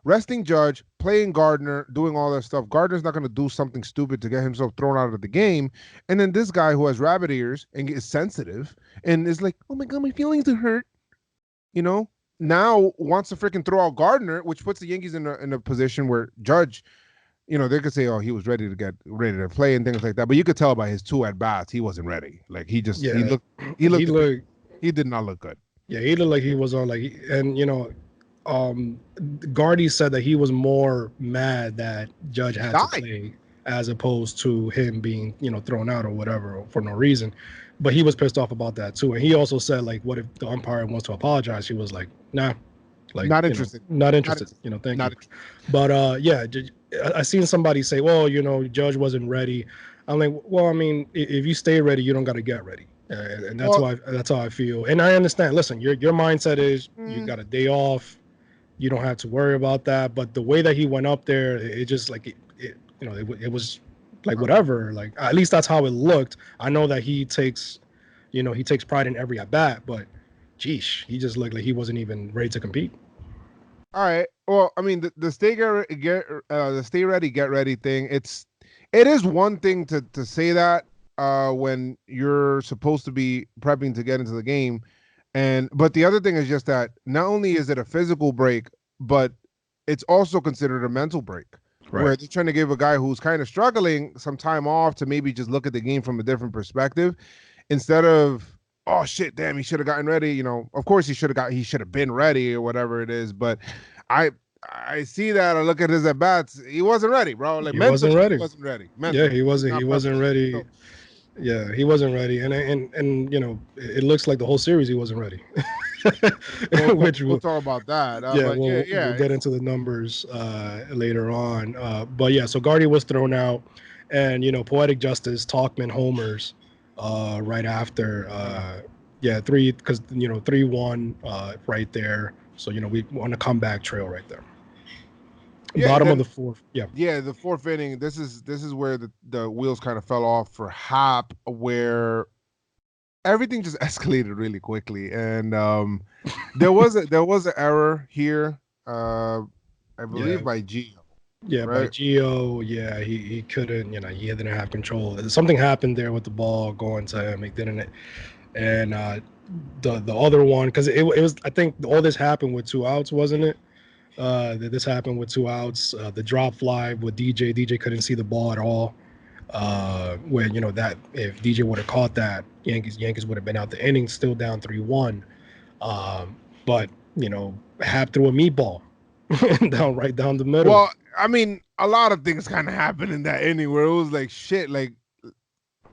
resting Judge, playing Gardner, doing all that stuff. Gardner's not going to do something stupid to get himself thrown out of the game. And then this guy who has rabbit ears and is sensitive and is like, oh my God, my feelings are hurt, now wants to freaking throw out Gardner, which puts the Yankees in a position where Judge, they could say, oh, he was ready to play and things like that. But you could tell by his 2 at bats, he wasn't ready. Like he did not look good. Yeah, he looked like he was on Gardy said that he was more mad that Judge had to play as opposed to him being, thrown out or whatever for no reason. But he was pissed off about that too. And he also said, like, what if the umpire wants to apologize? He was like, nah. Like, not interested. Not interested. Thank you. But I seen somebody say, well, Judge wasn't ready. I'm like, well, I mean, if you stay ready, you don't got to get ready. And that's how I feel. And I understand. Listen, your mindset is you got a day off. You don't have to worry about that. But the way that he went up there, it just like it was like whatever. Like at least that's how it looked. I know that he takes pride in every at bat, but geesh, he just looked like he wasn't even ready to compete. All right. Well, I mean, the stay ready, get ready thing. It is one thing to say that when you're supposed to be prepping to get into the game. But the other thing is just that not only is it a physical break, but it's also considered a mental break. Right. Where they're trying to give a guy who's kind of struggling some time off to maybe just look at the game from a different perspective instead of, oh shit, damn, he should have gotten ready. Of course he should have been ready or whatever it is. But I see that. I look at his at bats. He wasn't ready, bro. Like he wasn't ready. He wasn't ready. Mentally, yeah, he wasn't ready. So, yeah, he wasn't ready, and it looks like the whole series he wasn't ready. We'll talk about that. We'll get into the numbers later on. But yeah, so Gardy was thrown out, and poetic justice, Tauchman homers right after. 3-1 right there. So we on a comeback trail right there. Bottom of the fourth. Yeah, the fourth inning. This is where the wheels kind of fell off for Hap, where everything just escalated really quickly, and there was an error here, I believe by Gio. Yeah, right? By Gio. Yeah, he couldn't. He didn't have control. Something happened there with the ball going to him. He didn't. And the other one, because it was. I think all this happened with 2 outs, wasn't it? This happened with 2 outs. The drop fly with DJ. DJ couldn't see the ball at all. When that if DJ would have caught that, Yankees would have been out the inning, still down 3-1. But Hap threw a meatball right down the middle. Well, I mean, a lot of things kind of happened in that inning where it was like shit, like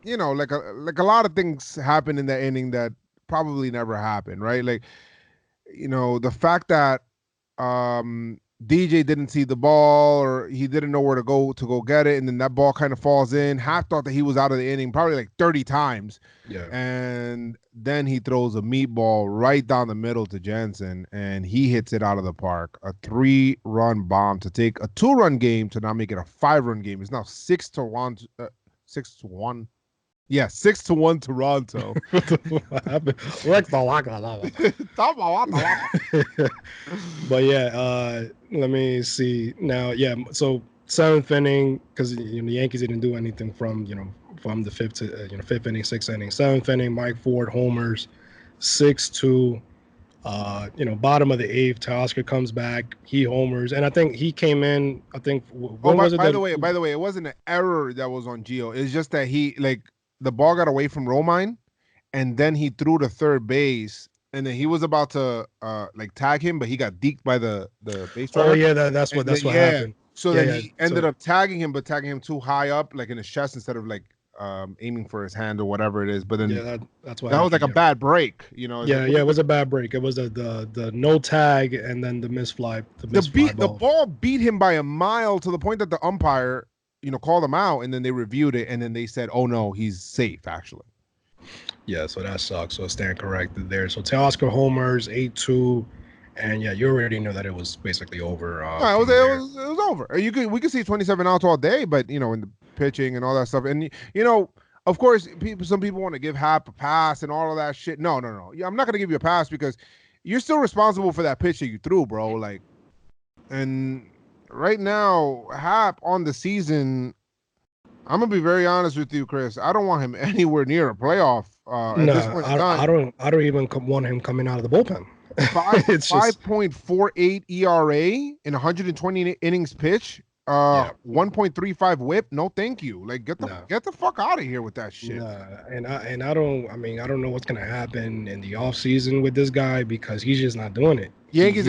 like a lot of things happened in that inning that probably never happened, right? Like the fact that DJ didn't see the ball or he didn't know where to go get it, and then that ball kind of falls in. Half thought that he was out of the inning probably like 30 times. Yeah. And then he throws a meatball right down the middle to Jensen, and he hits it out of the park. A 3-run bomb to take a 2-run game to now make it a 5-run game. It's now 6-1. 6-1. Yeah, 6-1 Toronto. But yeah, let me see now. Yeah, so 7th inning, because the Yankees didn't do anything from the 5th to 5th inning, 6th inning. 7th inning, Mike Ford homers, 6-2. Bottom of the 8th, Teoscar comes back, he homers, and I think he came in. I think. By the way, it wasn't an error that was on Gio. It's just that he the ball got away from Romine, and then he threw to third base, and then he was about to tag him, but he got deked by the base runner. Oh yeah, that's what happened. So then he ended up tagging him, but tagging him too high up, like in his chest, instead of aiming for his hand or whatever it is. But then that's why that was like a bad break, it was a bad break. It was the no tag and then the misfly. The ball beat him by a mile to the point that the umpire called him out, and then they reviewed it, and then they said, oh no, he's safe actually. Yeah, so that sucks. So stand corrected there. So Teoscar homers, 8-2, and yeah, you already know that it was basically over. It was over. We could see 27 outs all day, but in the pitching and all that stuff, and of course, some people want to give Hap a pass and all of that shit. No. I'm not gonna give you a pass because you're still responsible for that pitch that you threw, bro. Like, And right now, Hap on the season, I'm gonna be very honest with you, Chris. I don't want him anywhere near a playoff at this No, point in I time. don't even want him coming out of the bullpen. Five It's just 5.48 ERA in 120 innings pitch. yeah, 1.35 WHIP. No, thank you. Like no. get the fuck out of here with that shit. Nah, and I don't. I mean, I don't know what's gonna happen in the off season with this guy because he's just not doing it. He's not. Yankees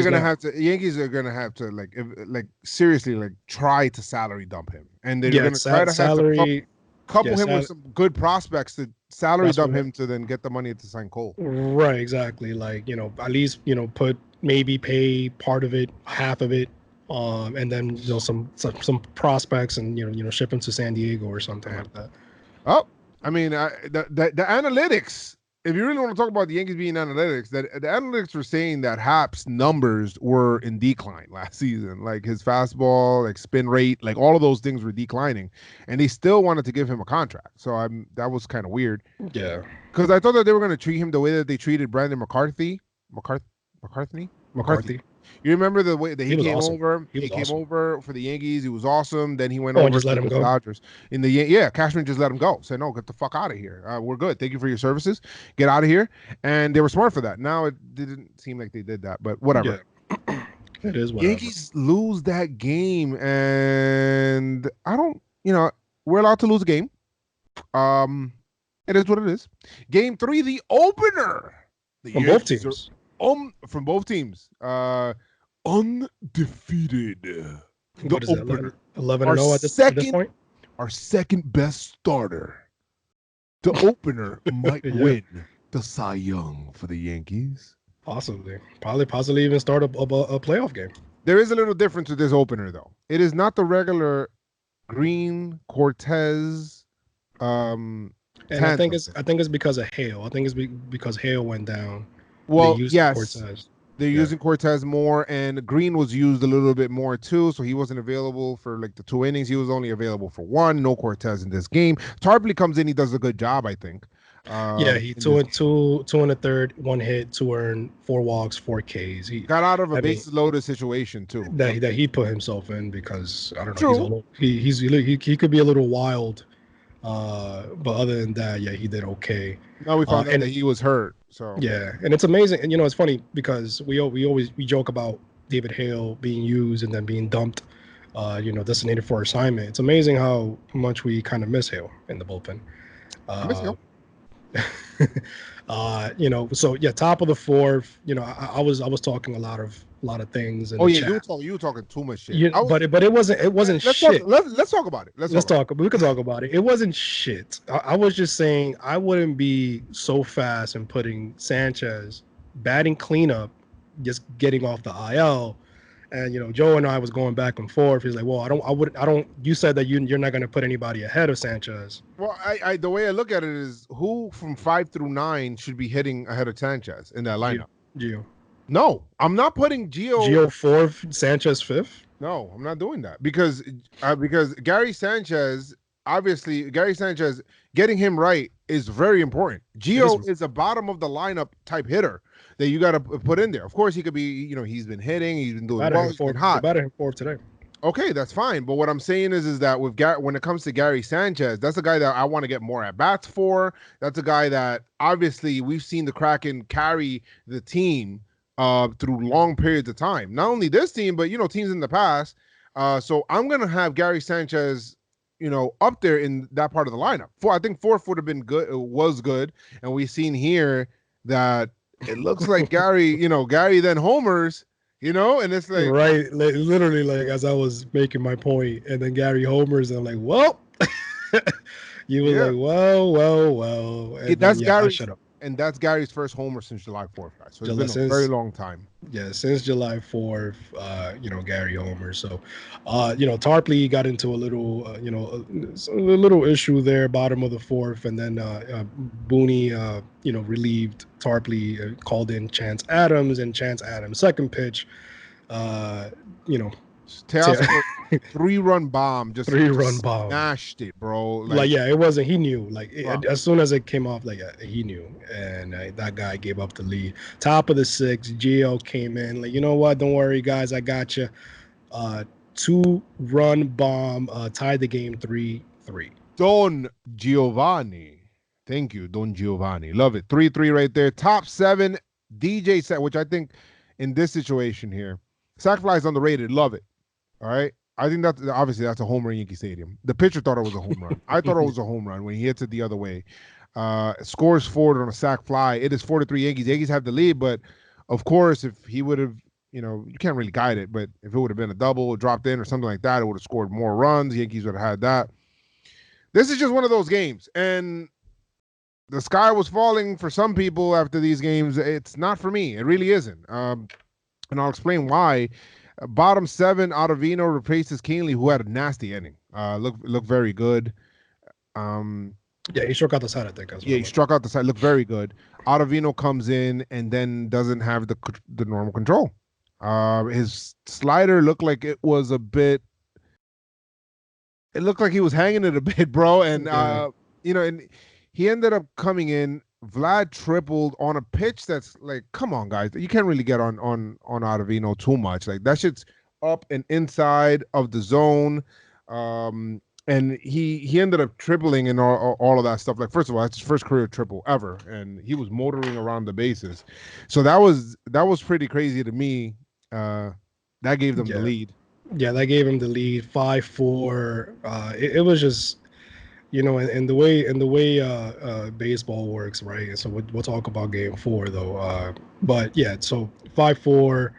are gonna have to like seriously like try to salary dump him, and they're Yeah, gonna try to have to salary. couple Yeah, him with some good prospects to salary that's dump what. him to then get the money to sign Cole. Right, exactly. Like at least put maybe pay part of it, half of it, and then some prospects and ship him to San Diego or something like that. Oh, I mean, the analytics. If you really want to talk about the Yankees being analytics, that the analytics were saying that Hap's numbers were in decline last season. Like his fastball, like spin rate, like all of those things were declining, and they still wanted to give him a contract. So that was kind of weird Yeah, because I thought that they were going to treat him the way that they treated Brandon McCarthy. McCarthy. You remember the way that He he was came awesome. over? He He was came awesome. over for the Yankees. He was awesome. Then he went Oh, and over just let to him the go. Dodgers. Yeah, Cashman just let him go. Said, no, get the fuck out of here. We're good. Thank you for your services. Get out of here. And they were smart for that. Now it didn't seem like they did that, but whatever. Yeah, it is whatever. Yankees lose that game, and I don't. We're allowed to lose a game. Um, it is what it is. Game 3, the opener. The From both Yankees teams. are from both teams. Undefeated. The What is that? opener. 11 Our and 0 at this point. our second best starter. The opener might Yeah, win the Cy Young for the Yankees. possibly, possibly even start a playoff game. There is a little difference with this opener, though. It is not the regular Green Cortez. And Tandem. I think it's because of Hale. I think it's because Hale went down. They Well, used yes, Cortez. they're Yeah. using Cortez more, and Green was used a little bit more too, so he wasn't available for like the 2 innings. He was only available for one. No Cortez in this game. Tarpley comes in, he does a good job, I think. Yeah, he In this two and a third, 1 hit, 2 earned, 4 walks, 4 Ks. got out of a I mean, bases loaded situation too. that he put himself in because I don't know. He's a True. little, he could be a little wild, but other than that, yeah, he did okay. Now we found out And that he was hurt. So yeah, and it's amazing. And it's funny because we always joke about David Hale being used and then being dumped, designated for assignment. It's amazing how much we kind of miss Hale in the bullpen. I miss him. So yeah, top of the fourth. I was talking a lot of things in Oh the yeah, chat. you were talking too much shit. But it wasn't let's talk. shit. Let's talk about it. Let's talk. We can talk about it. It wasn't shit. I was just saying I wouldn't be so fast in putting Sanchez batting cleanup, just getting off the IL. And Joe and I was going back and forth. He's like, "Well, I don't." You said that you're not going to put anybody ahead of Sanchez. Well, I the way I look at it is who from 5 through 9 should be hitting ahead of Sanchez in that lineup. Gio. No, I'm not putting Gio fourth, Sanchez fifth. No, I'm not doing that because Gary Sanchez, obviously Gary Sanchez, getting him right is very important. Gio is a bottom of the lineup type hitter that you got to put in there. Of course, he could be, he's been hitting, he's been doing well, he's been hot. Better him fourth today. Okay, that's fine. But what I'm saying is that with when it comes to Gary Sanchez, that's a guy that I want to get more at bats for. That's a guy that obviously we've seen the Kraken carry the team through long periods of time. Not only this team, but teams in the past. So I'm gonna have Gary Sanchez, up there in that part of the lineup. I think fourth would have been good. It was good, and we've seen here that it looks like Gary then homers. And it's like right, literally like as I was making my point, and then Gary homers, and I'm like, well, you were like, well, and that's Gary. shut up. And that's Gary's first homer since July 4th, guys. So it's been a very long time. Yeah, since July 4th, Gary homer. So, Tarpley got into a little, a little issue there, bottom of the fourth, and then Booney, relieved Tarpley, called in Chance Adams, and Chance Adams' second pitch, Teoscar 3-run bomb, just 3-run bomb, smashed it, bro. Like yeah, it wasn't. He knew. Like as soon as it came off, like he knew, and that guy gave up the lead. Top of the sixth, Gio came in. Like, you know what? Don't worry, guys, I got you. 2-run bomb tied the game 3-3. Don Giovanni. Thank you, Don Giovanni. Love it. 3-3 right there. Top 7 DJ set, which I think in this situation here, sac fly is underrated. Love it. All right. I think that's obviously that's a home run Yankee Stadium. The pitcher thought it was a home run. I thought it was a home run when he hits it the other way. Scores forward on a sac fly. It is 4-3 Yankees. Yankees have the lead, but of course, if he would have, you can't really guide it, but if it would have been a double, dropped in or something like that, it would have scored more runs. Yankees would have had that. This is just one of those games, and the sky was falling for some people after these games. It's not for me. It really isn't. And I'll explain why. Bottom 7, Ottavino replaces Keenly, who had a nasty inning. Looked very good. Yeah, he struck out the side, I think. He struck out the side. Looked very good. Ottavino comes in and then doesn't have the normal control. His slider looked like it was a bit. It looked like he was hanging it a bit, bro. And and he ended up coming in. Vlad tripled on a pitch that's like, come on, guys. You can't really get on Ottavino too much. Like, that shit's up and inside of the zone. And he ended up tripling and all of that stuff. Like, first of all, that's his first career triple ever. And he was motoring around the bases. So that was pretty crazy to me. That gave them the lead. Yeah, that gave him the lead, 5-4. It was just, and the way baseball works, right? So we'll talk about Game 4 though. But yeah, so 5-4,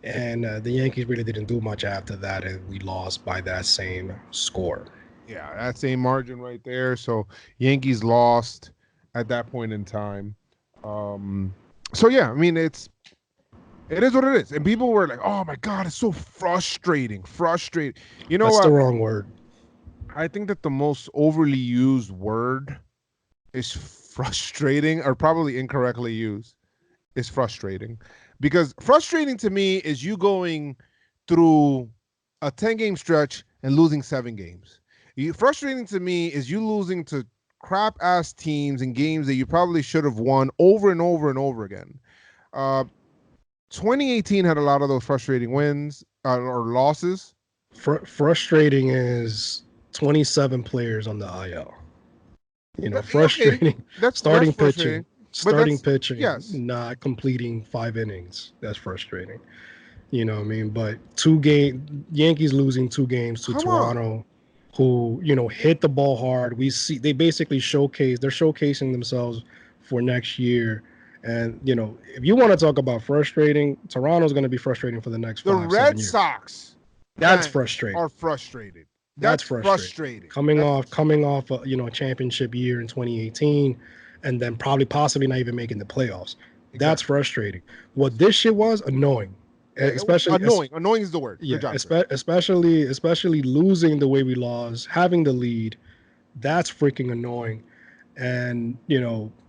and the Yankees really didn't do much after that, and we lost by that same score. Yeah, that same margin right there. So Yankees lost at that point in time. So yeah, I mean it is what it is. And people were like, "Oh my God, it's so frustrating." You know That's what? the wrong word. I think that the most overly used word is frustrating, or probably incorrectly used, is frustrating. Because frustrating to me is you going through a 10-game stretch and losing 7 games. Frustrating to me is you losing to crap-ass teams in games that you probably should have won over and over and over again. 2018 had a lot of those frustrating wins or losses. Frustrating is 27 players on the IL. Frustrating. Okay. That's starting frustrating. pitching, yes, not completing 5 innings. That's frustrating. You know what I mean? But Yankees losing 2 games to Toronto, who hit the ball hard. We see they basically they're showcasing themselves for next year. And if you want to talk about frustrating, Toronto's going to be frustrating for the next 5-7 years. The Red Sox, that's frustrating. Are frustrated. That's frustrating. Coming off a championship year in 2018, and then possibly not even making the playoffs. Exactly. That's frustrating. What this shit was, annoying. Especially annoying. Annoying is the word. Yeah, especially losing the way we lost, having the lead. That's freaking annoying. And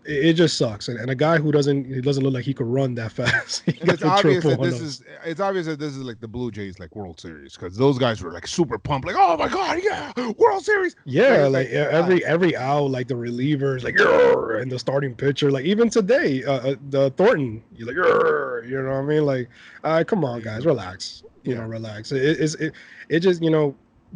it just sucks. And a guy who doesn't look like he could run that fast. It's obvious that this is like the Blue Jays like World Series, because those guys were like super pumped, like, oh my God, yeah, World Series. Yeah, like every out, like the relievers, like, and the starting pitcher, like even today, the Thornton, you're like, you know what I mean? Like, come on, guys, relax. Relax. It just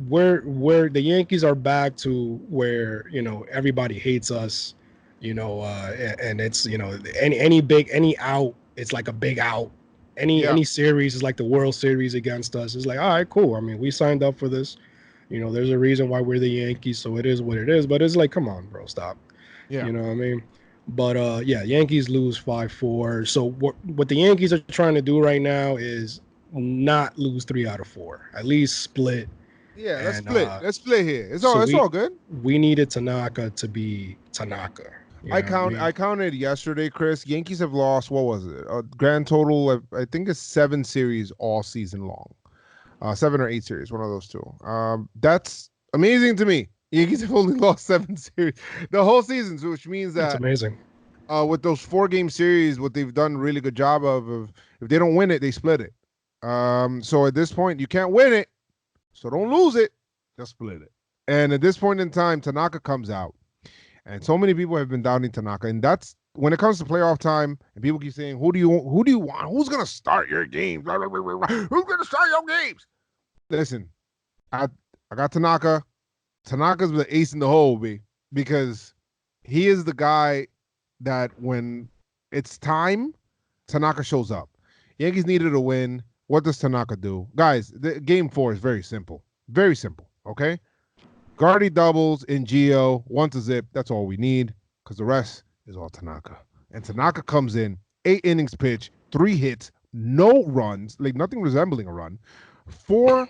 where the Yankees are back to where everybody hates us, and it's any out, it's like a big out. Any series is like the World Series against us. It's like, all right, cool. I mean, we signed up for this. There's a reason why we're the Yankees, so it is what it is. But it's like, come on, bro, stop. Yeah. You know what I mean? But Yankees lose 5-4. So what the Yankees are trying to do right now is not lose 3 out of 4. At least split. Yeah, let's split here. It's all good. We needed Tanaka to be Tanaka. I counted yesterday, Chris. Yankees have lost, what was it? A grand total of, I think, it's 7 series all season long. 7 or 8 series, one of those two. That's amazing to me. Yankees have only lost 7 series the whole season, which means that that's amazing. With those 4-game series, what they've done a really good job of if they don't win it, they split it. So at this point, you can't win it. So don't lose it, just split it. And at this point in time, Tanaka comes out. And so many people have been doubting Tanaka. And that's when it comes to playoff time, and people keep saying, who do you want? Who's going to start your games? Who's going to start your games? Listen, I got Tanaka. Tanaka's the ace in the hole, B, because he is the guy that when it's time, Tanaka shows up. Yankees needed a win. What does Tanaka do? Guys, the game 4 is very simple. Very simple, okay? Guardy doubles in Geo, 1-0. That's all we need because the rest is all Tanaka. And Tanaka comes in, 8 innings pitch, 3 hits, no runs, like nothing resembling a run, 4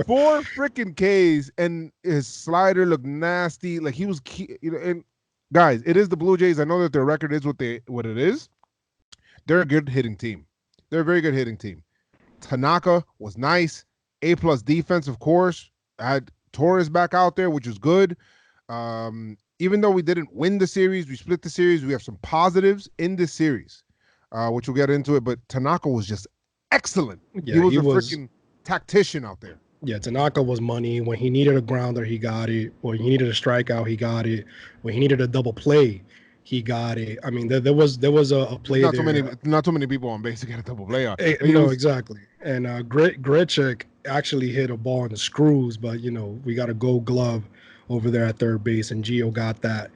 four freaking Ks, and his slider looked nasty. Like he was, and guys, it is the Blue Jays. I know that their record is what it is. They're a good hitting team. They're a very good hitting team. Tanaka was nice. A+ defense, of course. I had Torres back out there, which was good. Even though we didn't win the series, we split the series. We have some positives in this series, which we'll get into it. But Tanaka was just excellent. Yeah, he was a freaking tactician out there. Yeah, Tanaka was money. When he needed a grounder, he got it. When he needed a strikeout, he got it. When he needed a double play, he got it. I mean, there was a play not there. Not too many people on base to get a double play on. Exactly. And Grichuk actually hit a ball in the screws, but we got a Gold Glove over there at third base, and Gio got that.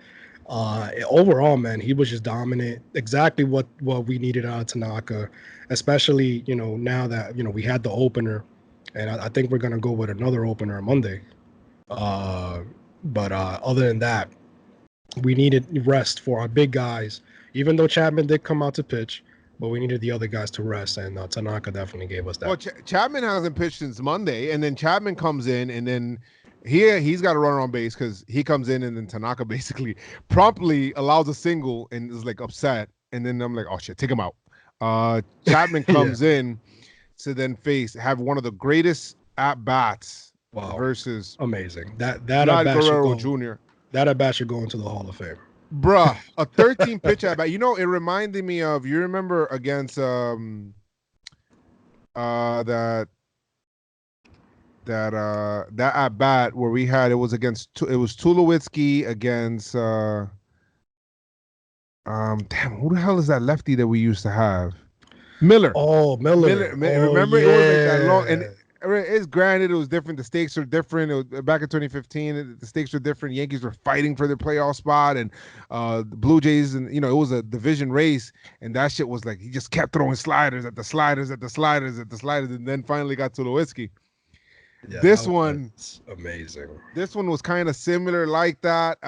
Overall, man, he was just dominant. Exactly what we needed out of Tanaka, especially now that we had the opener, and I think we're gonna go with another opener on Monday. But other than that, we needed rest for our big guys. Even though Chapman did come out to pitch, but we needed the other guys to rest, and Tanaka definitely gave us that. Well, Chapman hasn't pitched since Monday, and then Chapman comes in, and then he's got a runner on base because he comes in, and then Tanaka basically promptly allows a single and is like upset, and then I'm like, oh shit, take him out. Chapman comes in to then have one of the greatest at bats versus amazing that at bat Guerrero Jr. That at bat should go into the Hall of Fame. Bruh, a 13 pitch at bat. It reminded me of, you remember against that at bat where we had, it was Tulowitzki against damn, who the hell is that lefty that we used to have? Miller. Oh, Miller. Remember, it was like that long, and it's granted it was different. The stakes are different. It was, back in 2015, the stakes were different. Yankees were fighting for their playoff spot, and the Blue Jays, and it was a division race, and that shit was like he just kept throwing sliders at the sliders, and then finally got to Tulowitzki. Yeah, this one, amazing. This one was kind of similar like that.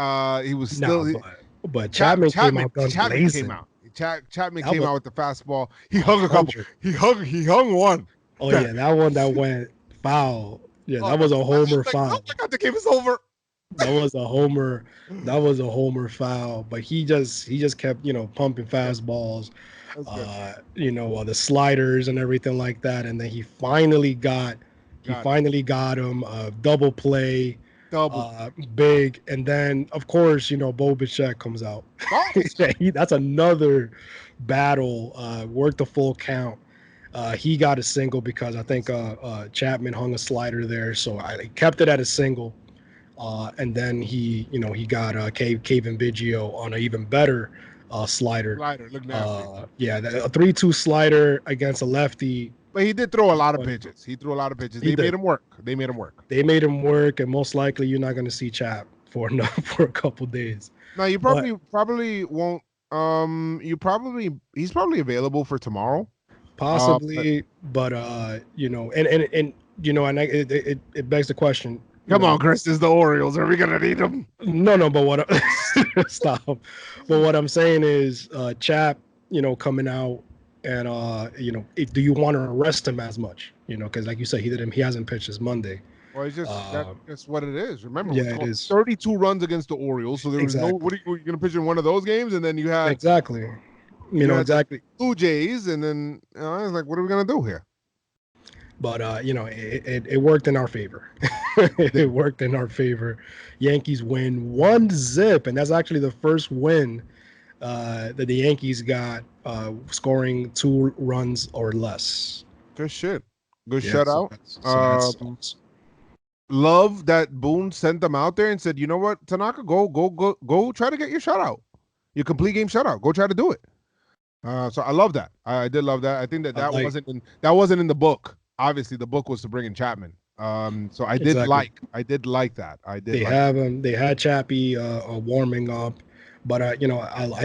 He was still, but Chapman came out. Chapman came out with the fastball. He hung a couple. He hung one. Oh yeah, that one that went foul. Yeah, that was a homer foul. Oh my God, the game is over. That was a homer. That was a homer foul. But he just kept pumping fastballs. The sliders and everything like that. And then he finally got him a double play. Big, and then of course Bo Bichette comes out. That's another battle. Worked the full count. He got a single because I think Chapman hung a slider there, so I kept it at a single. And then he got Cave and Biggio on an even better slider. Look nasty. A 3-2 slider against a lefty. But he did throw a lot of pitches. They made him work. They made him work, and most likely you're not going to see Chap for a couple days. No, you probably won't. He's probably available for tomorrow. Possibly, but it begs the question. Come on, Chris, this is the Orioles. Are we gonna need him? No, but stop. But what I'm saying is, Chap, coming out, and do you want to rest him as much? Because like you said, he hasn't pitched since Monday. Well, it's just that's what it is. Remember, it is 32 runs against the Orioles, so there was no. What are you going to pitch in one of those games? And then you had exactly. Exactly. Blue Jays, and then I was like, what are we gonna do here? But it worked in our favor. It worked in our favor. Yankees win 1-0, and that's actually the first win that the Yankees got scoring 2 runs or less. Good shit. Good shutout. Love that Boone sent them out there and said, you know what, Tanaka, go try to get your shutout. Your complete game shutout. Go try to do it. So I love that. I did love that. I think that wasn't in the book. obviously the book was to bring in Chapman. So I did Exactly. like that. I did They like that. have him. They had Chappie warming up, but I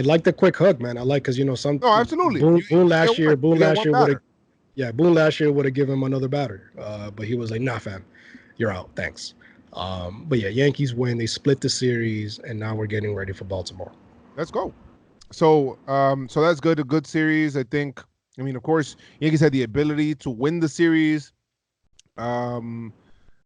like the quick hook, man. I like because some No, absolutely. Boone You get last year. one. Boone You get last one year would have batter. Boone last year would have given him another batter, but he was like, nah, fam, you're out. Thanks. But yeah, Yankees win. They split the series, and now we're getting ready for Baltimore. Let's go. So that's good. A good series, I think. I mean, of course, Yankees had the ability to win the series, but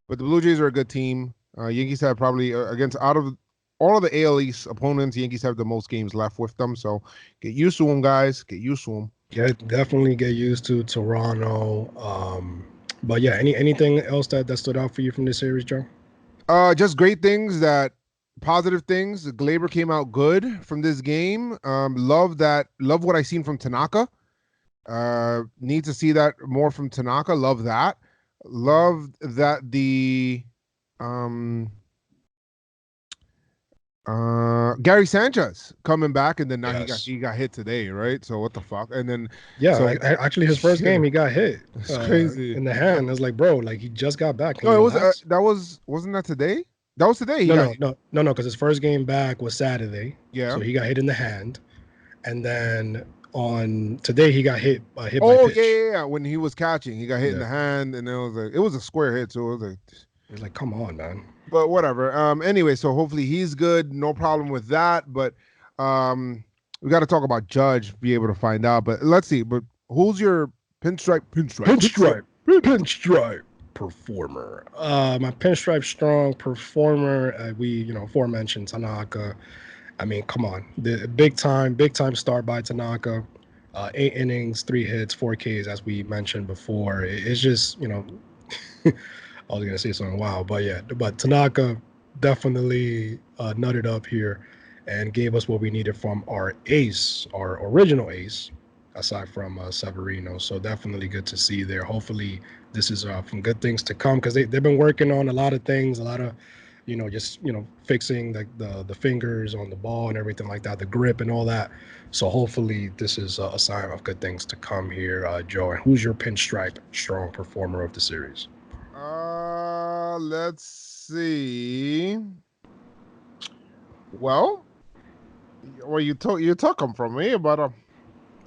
the Blue Jays are a good team. Yankees have probably against out of all of the AL East opponents, Yankees have the most games left with them. So get used to them, guys. Get used to them. Yeah, definitely get used to Toronto. But yeah, anything else that stood out for you from this series, Joe? Just great things that positive things. Glaber came out good from this game. Love that. Love what I seen from Tanaka. Need to see that more from Tanaka. Love that. Love that the um Gary Sanchez coming back, and then now Yes. he got hit today, right? So what the fuck? And then Yeah, so actually, his first game he got hit it's crazy. in the hand. I was like, bro, like he just got back. Can No, you it was relax? wasn't that today? That was today. He No, got no, hit. no, no, no, because his first game back was Saturday, Yeah. so he got hit in the hand, and then on today he got hit by Oh yeah, pitch. yeah, yeah. When he was catching, he got hit in Yeah, the hand, and it was a square hit, so it was like, it's like, come on, man. but whatever. Anyway, so hopefully he's good. No problem with that. But we got to talk about Judge. Be able to find out. But let's see. But who's your pinstripe? Pinstripe, pinstripe performer. My pinstripe strong performer. We aforementioned Tanaka. I mean, come on, the big time start by Tanaka. 8 innings, 3 hits, 4 Ks, as we mentioned before. It's just I was gonna say something wild, but yeah, but Tanaka definitely nutted up here and gave us what we needed from our ace, our original ace, aside from Severino. So definitely good to see there. Hopefully, this is from good things to come because they've been working on a lot of things, a lot of just fixing the fingers on the ball and everything like that, the grip and all that. So hopefully, this is a sign of good things to come here, Joe. And who's your pinstripe strong performer of the series? Let's see. Well, you took him from me, but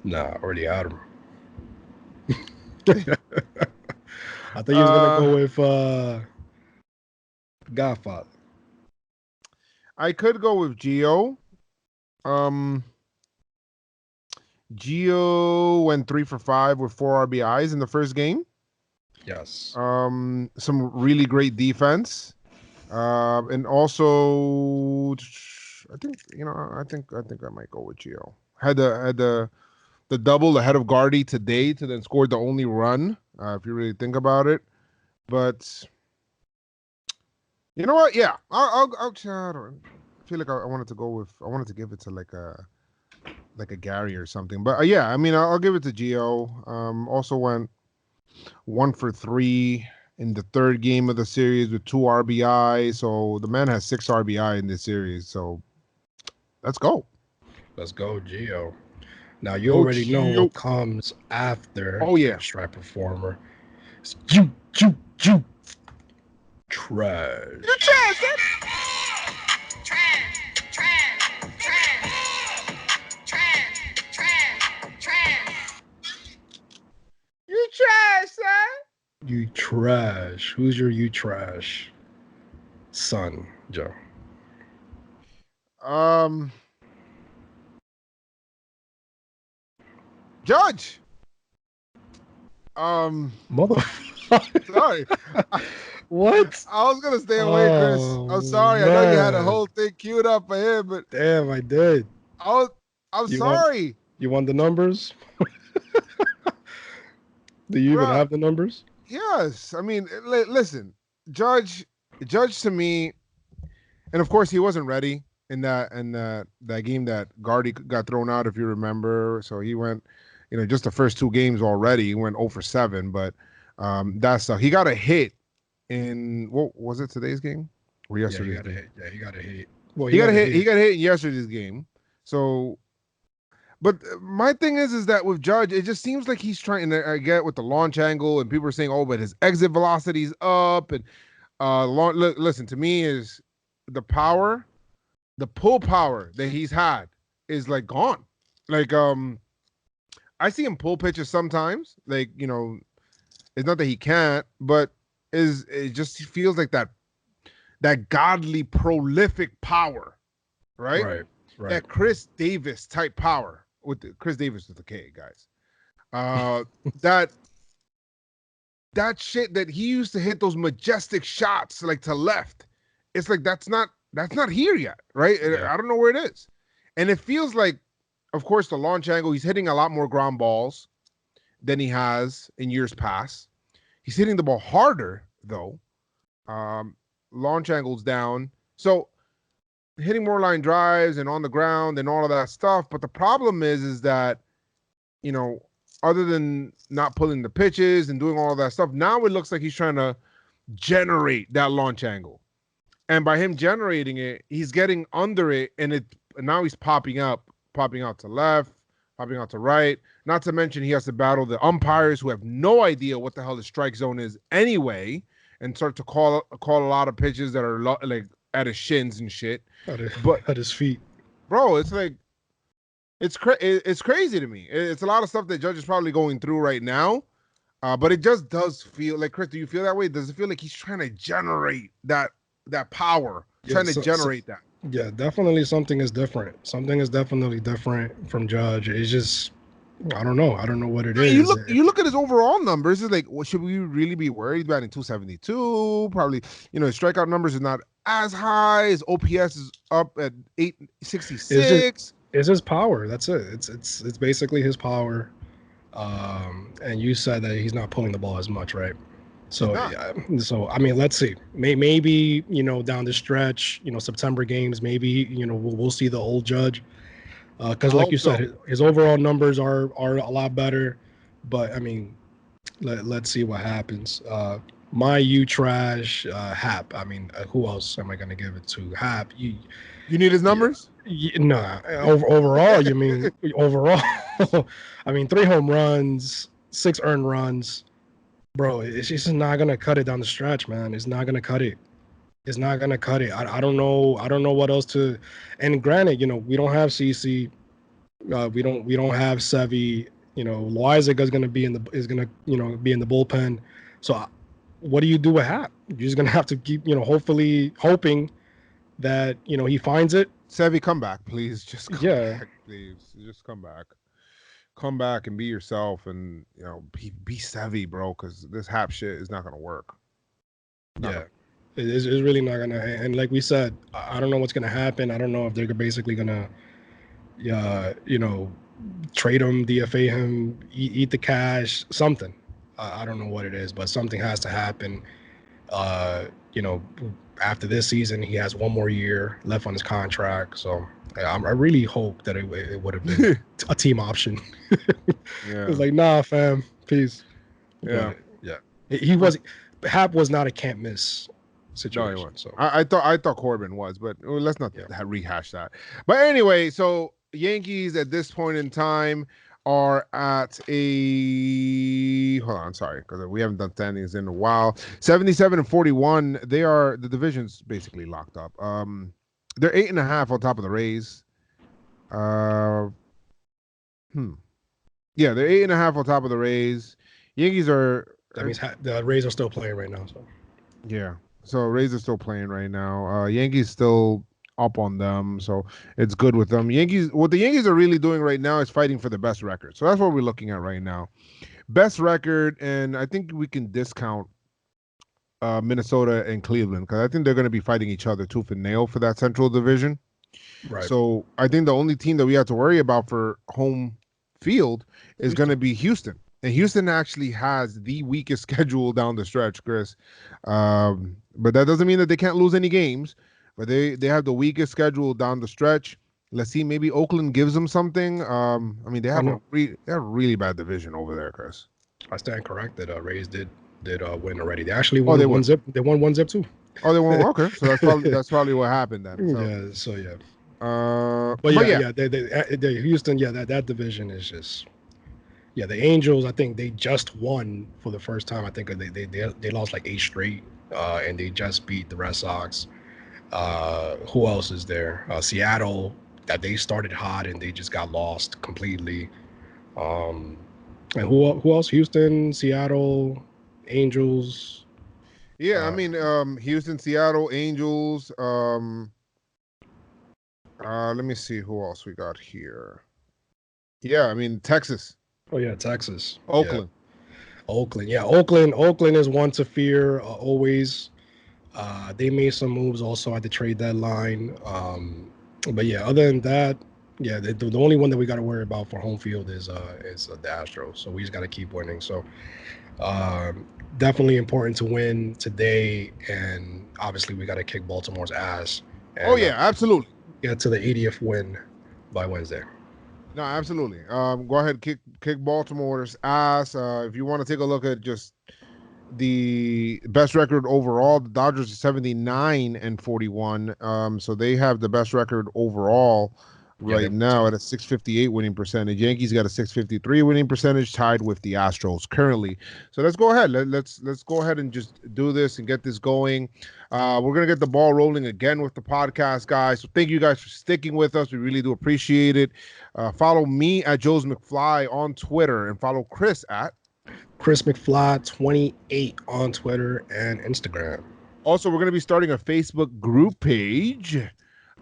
Nah, already had him. I thought you was gonna uh, go with Godfather. I could go with Gio. Um, Gio went 3 for 5 with 4 RBIs in the first game. Yes. Some really great defense. And also, I think I might go with Gio. Had the double ahead of Gardy today to then scored the only run. If you really think about it, but you know what? Yeah, I feel like I wanted to go with. I wanted to give it to like a Gary or something. But yeah, I mean, I'll give it to Gio. Also went 1 for 3 in the third game of the series with 2 RBI. So the man has 6 RBI in this series. So let's go. Let's go, Gio. Now you Go already know Gio. what comes after Oh yeah. pinstripe performer. It's you trash. You trash, man. You trash, son. You trash. Who's your you trash son, Joe? Um, Judge. Motherfucker. Sorry. I, What? I was gonna stay away, Chris. Oh I'm sorry. I know you had a man. whole thing queued up for him, but Damn, I did. I was. I'm You want sorry, you want the numbers? Do you even bro. have the numbers? Yes, I mean, listen, Judge to me, and of course he wasn't ready in that game that Gardy got thrown out, if you remember. So he went, just the first 2 games already, he went 0 for 7. But that's he got a hit in what was it today's game or Yeah, he yesterday's got a game? hit. Yeah, he got a hit. Well, He he got a got a hit. He hit. got a hit in yesterday's game. So, But my thing is that with Judge, it just seems like he's trying to get with the launch angle, and people are saying, "Oh, but his exit velocity's up." And listen, to me, is the power, the pull power that he's had is like gone. Like I see him pull pitches sometimes. Like it's not that he can't, but it just feels like that godly prolific power, right? Right. Right. That Chris Davis type power Chris Davis with the K, guys. That shit that he used to hit those majestic shots like to left. It's like that's not here yet, right? Yeah. I don't know where it is, and it feels like, of course, the launch angle. He's hitting a lot more ground balls than he has in years past. He's hitting the ball harder though. Launch angles down, so hitting more line drives and on the ground and all of that stuff. But the problem is that, other than not pulling the pitches and doing all of that stuff, now it looks like he's trying to generate that launch angle. And by him generating it, he's getting under it, and now he's popping out to left, popping out to right. Not to mention he has to battle the umpires who have no idea what the hell the strike zone is anyway, and start to call a lot of pitches that are like at his shins and shit. At his feet. Bro, it's like it's crazy to me. It's a lot of stuff that Judge is probably going through right now. But it just does feel like, Chris, do you feel that way? Does it feel like he's trying to generate that power? Yeah, definitely something is different. Something is definitely different from Judge. It's just I don't know what it is. You look at his overall numbers. It's like, well, should we really be worried? He's batting 272. Probably, his strikeout numbers are not as high. His OPS is up at 866. It's his power. That's it. It's basically his power. And you said that he's not pulling the ball as much, right? So I mean, let's see. Maybe down the stretch, September games, maybe we'll see the old Judge. Because like you said, his overall numbers are a lot better. But I mean, let's see what happens. You trash Hap. I mean, who else am I going to give it to? Hap. You need his numbers? Nah. Overall, you mean overall? I mean, 3 home runs, 6 earned runs. Bro, it's just not going to cut it down the stretch, man. It's not going to cut it. It's not going to cut it. I don't know. I don't know what else to. And granted, we don't have CC. We don't have Sevy. Loizaga is going to be in the bullpen. So what do you do with Hap? You're just going to have to keep, hopefully hoping that, he finds it. Sevy, come back, please. Just come back, please. Just come back. Come back and be yourself, and be Sevy, bro, because this Hap shit is not going to work. It's really not gonna. And like we said, I don't know what's gonna happen. I don't know if they're basically gonna, trade him, DFA him, eat the cash, something. I don't know what it is, but something has to happen. After this season, he has 1 more year left on his contract. So I really hope that it would have been a team option. It's like, nah, fam, peace. Yeah, Hap was not a can't miss situation. No, so I thought Corbin was, but let's not rehash that. But anyway, so Yankees at this point in time are at hold on, sorry, because we haven't done standings in a while. 77-41. The division's basically locked up. They're 8.5 on top of the Rays. Yeah, they're 8.5 on top of the Rays. Yankees are. That means the Rays are still playing right now. So yeah. So Rays are still playing right now. Yankees still up on them, so it's good with them. What the Yankees are really doing right now is fighting for the best record. So that's what we're looking at right now. Best record, and I think we can discount Minnesota and Cleveland because I think they're going to be fighting each other tooth and nail for that Central Division. Right. So I think the only team that we have to worry about for home field is going to be Houston. And Houston actually has the weakest schedule down the stretch, Chris. But that doesn't mean that they can't lose any games. But they have the weakest schedule down the stretch. Let's see, maybe Oakland gives them something. I mean, they have a really bad division over there, Chris. I stand corrected. Rays did win already. They actually won 1-0. They won 1-0 too. Oh, they won. Okay, so that's probably what happened then. So. Yeah. So yeah. But yeah, they Houston, that division is just, the Angels. I think they just won for the first time. I think they lost like 8 straight, and they just beat the Red Sox. Who else is there? Seattle, that they started hot and they just got lost completely. And who else? Houston, Seattle, Angels. Yeah, I mean, Houston, Seattle, Angels. Let me see who else we got here. Yeah, I mean Texas. Oh yeah, Texas, Oakland. Oakland. Yeah, Oakland is one to fear always. They made some moves also at the trade deadline. But yeah, other than that, the only one that we got to worry about for home field is the Astros. So we just got to keep winning. So definitely important to win today, and obviously we got to kick Baltimore's ass. And, Absolutely. Get to the 80th win by Wednesday. No, absolutely. Go ahead, kick Baltimore's ass. If you want to take a look at just the best record overall, the Dodgers are 79-41. So they have the best record overall right now at a 658 winning percentage. Yankees got a 653 winning percentage, tied with the Astros currently. So let's go ahead. Let's go ahead and just do this and get this going. We're gonna get the ball rolling again with the podcast, guys. So thank you guys for sticking with us. We really do appreciate it. Follow me at JoezMcfly on Twitter and follow Chris at ChrisMcFly28 on Twitter and Instagram. Also, we're going to be starting a Facebook group page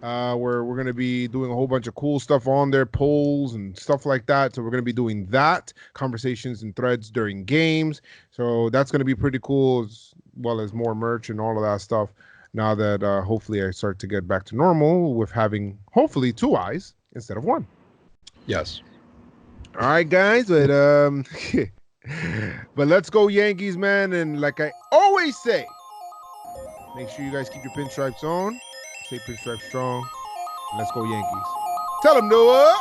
where we're going to be doing a whole bunch of cool stuff on there, polls and stuff like that. So we're going to be doing that, conversations and threads during games. So that's going to be pretty cool, as well as more merch and all of that stuff. Now that hopefully I start to get back to normal with having hopefully 2 eyes instead of 1. Yes. All right, guys. But but let's go Yankees, man. And like I always say, make sure you guys keep your pinstripes on. Stay pinstripe strong. And let's go Yankees. Tell them, Noah.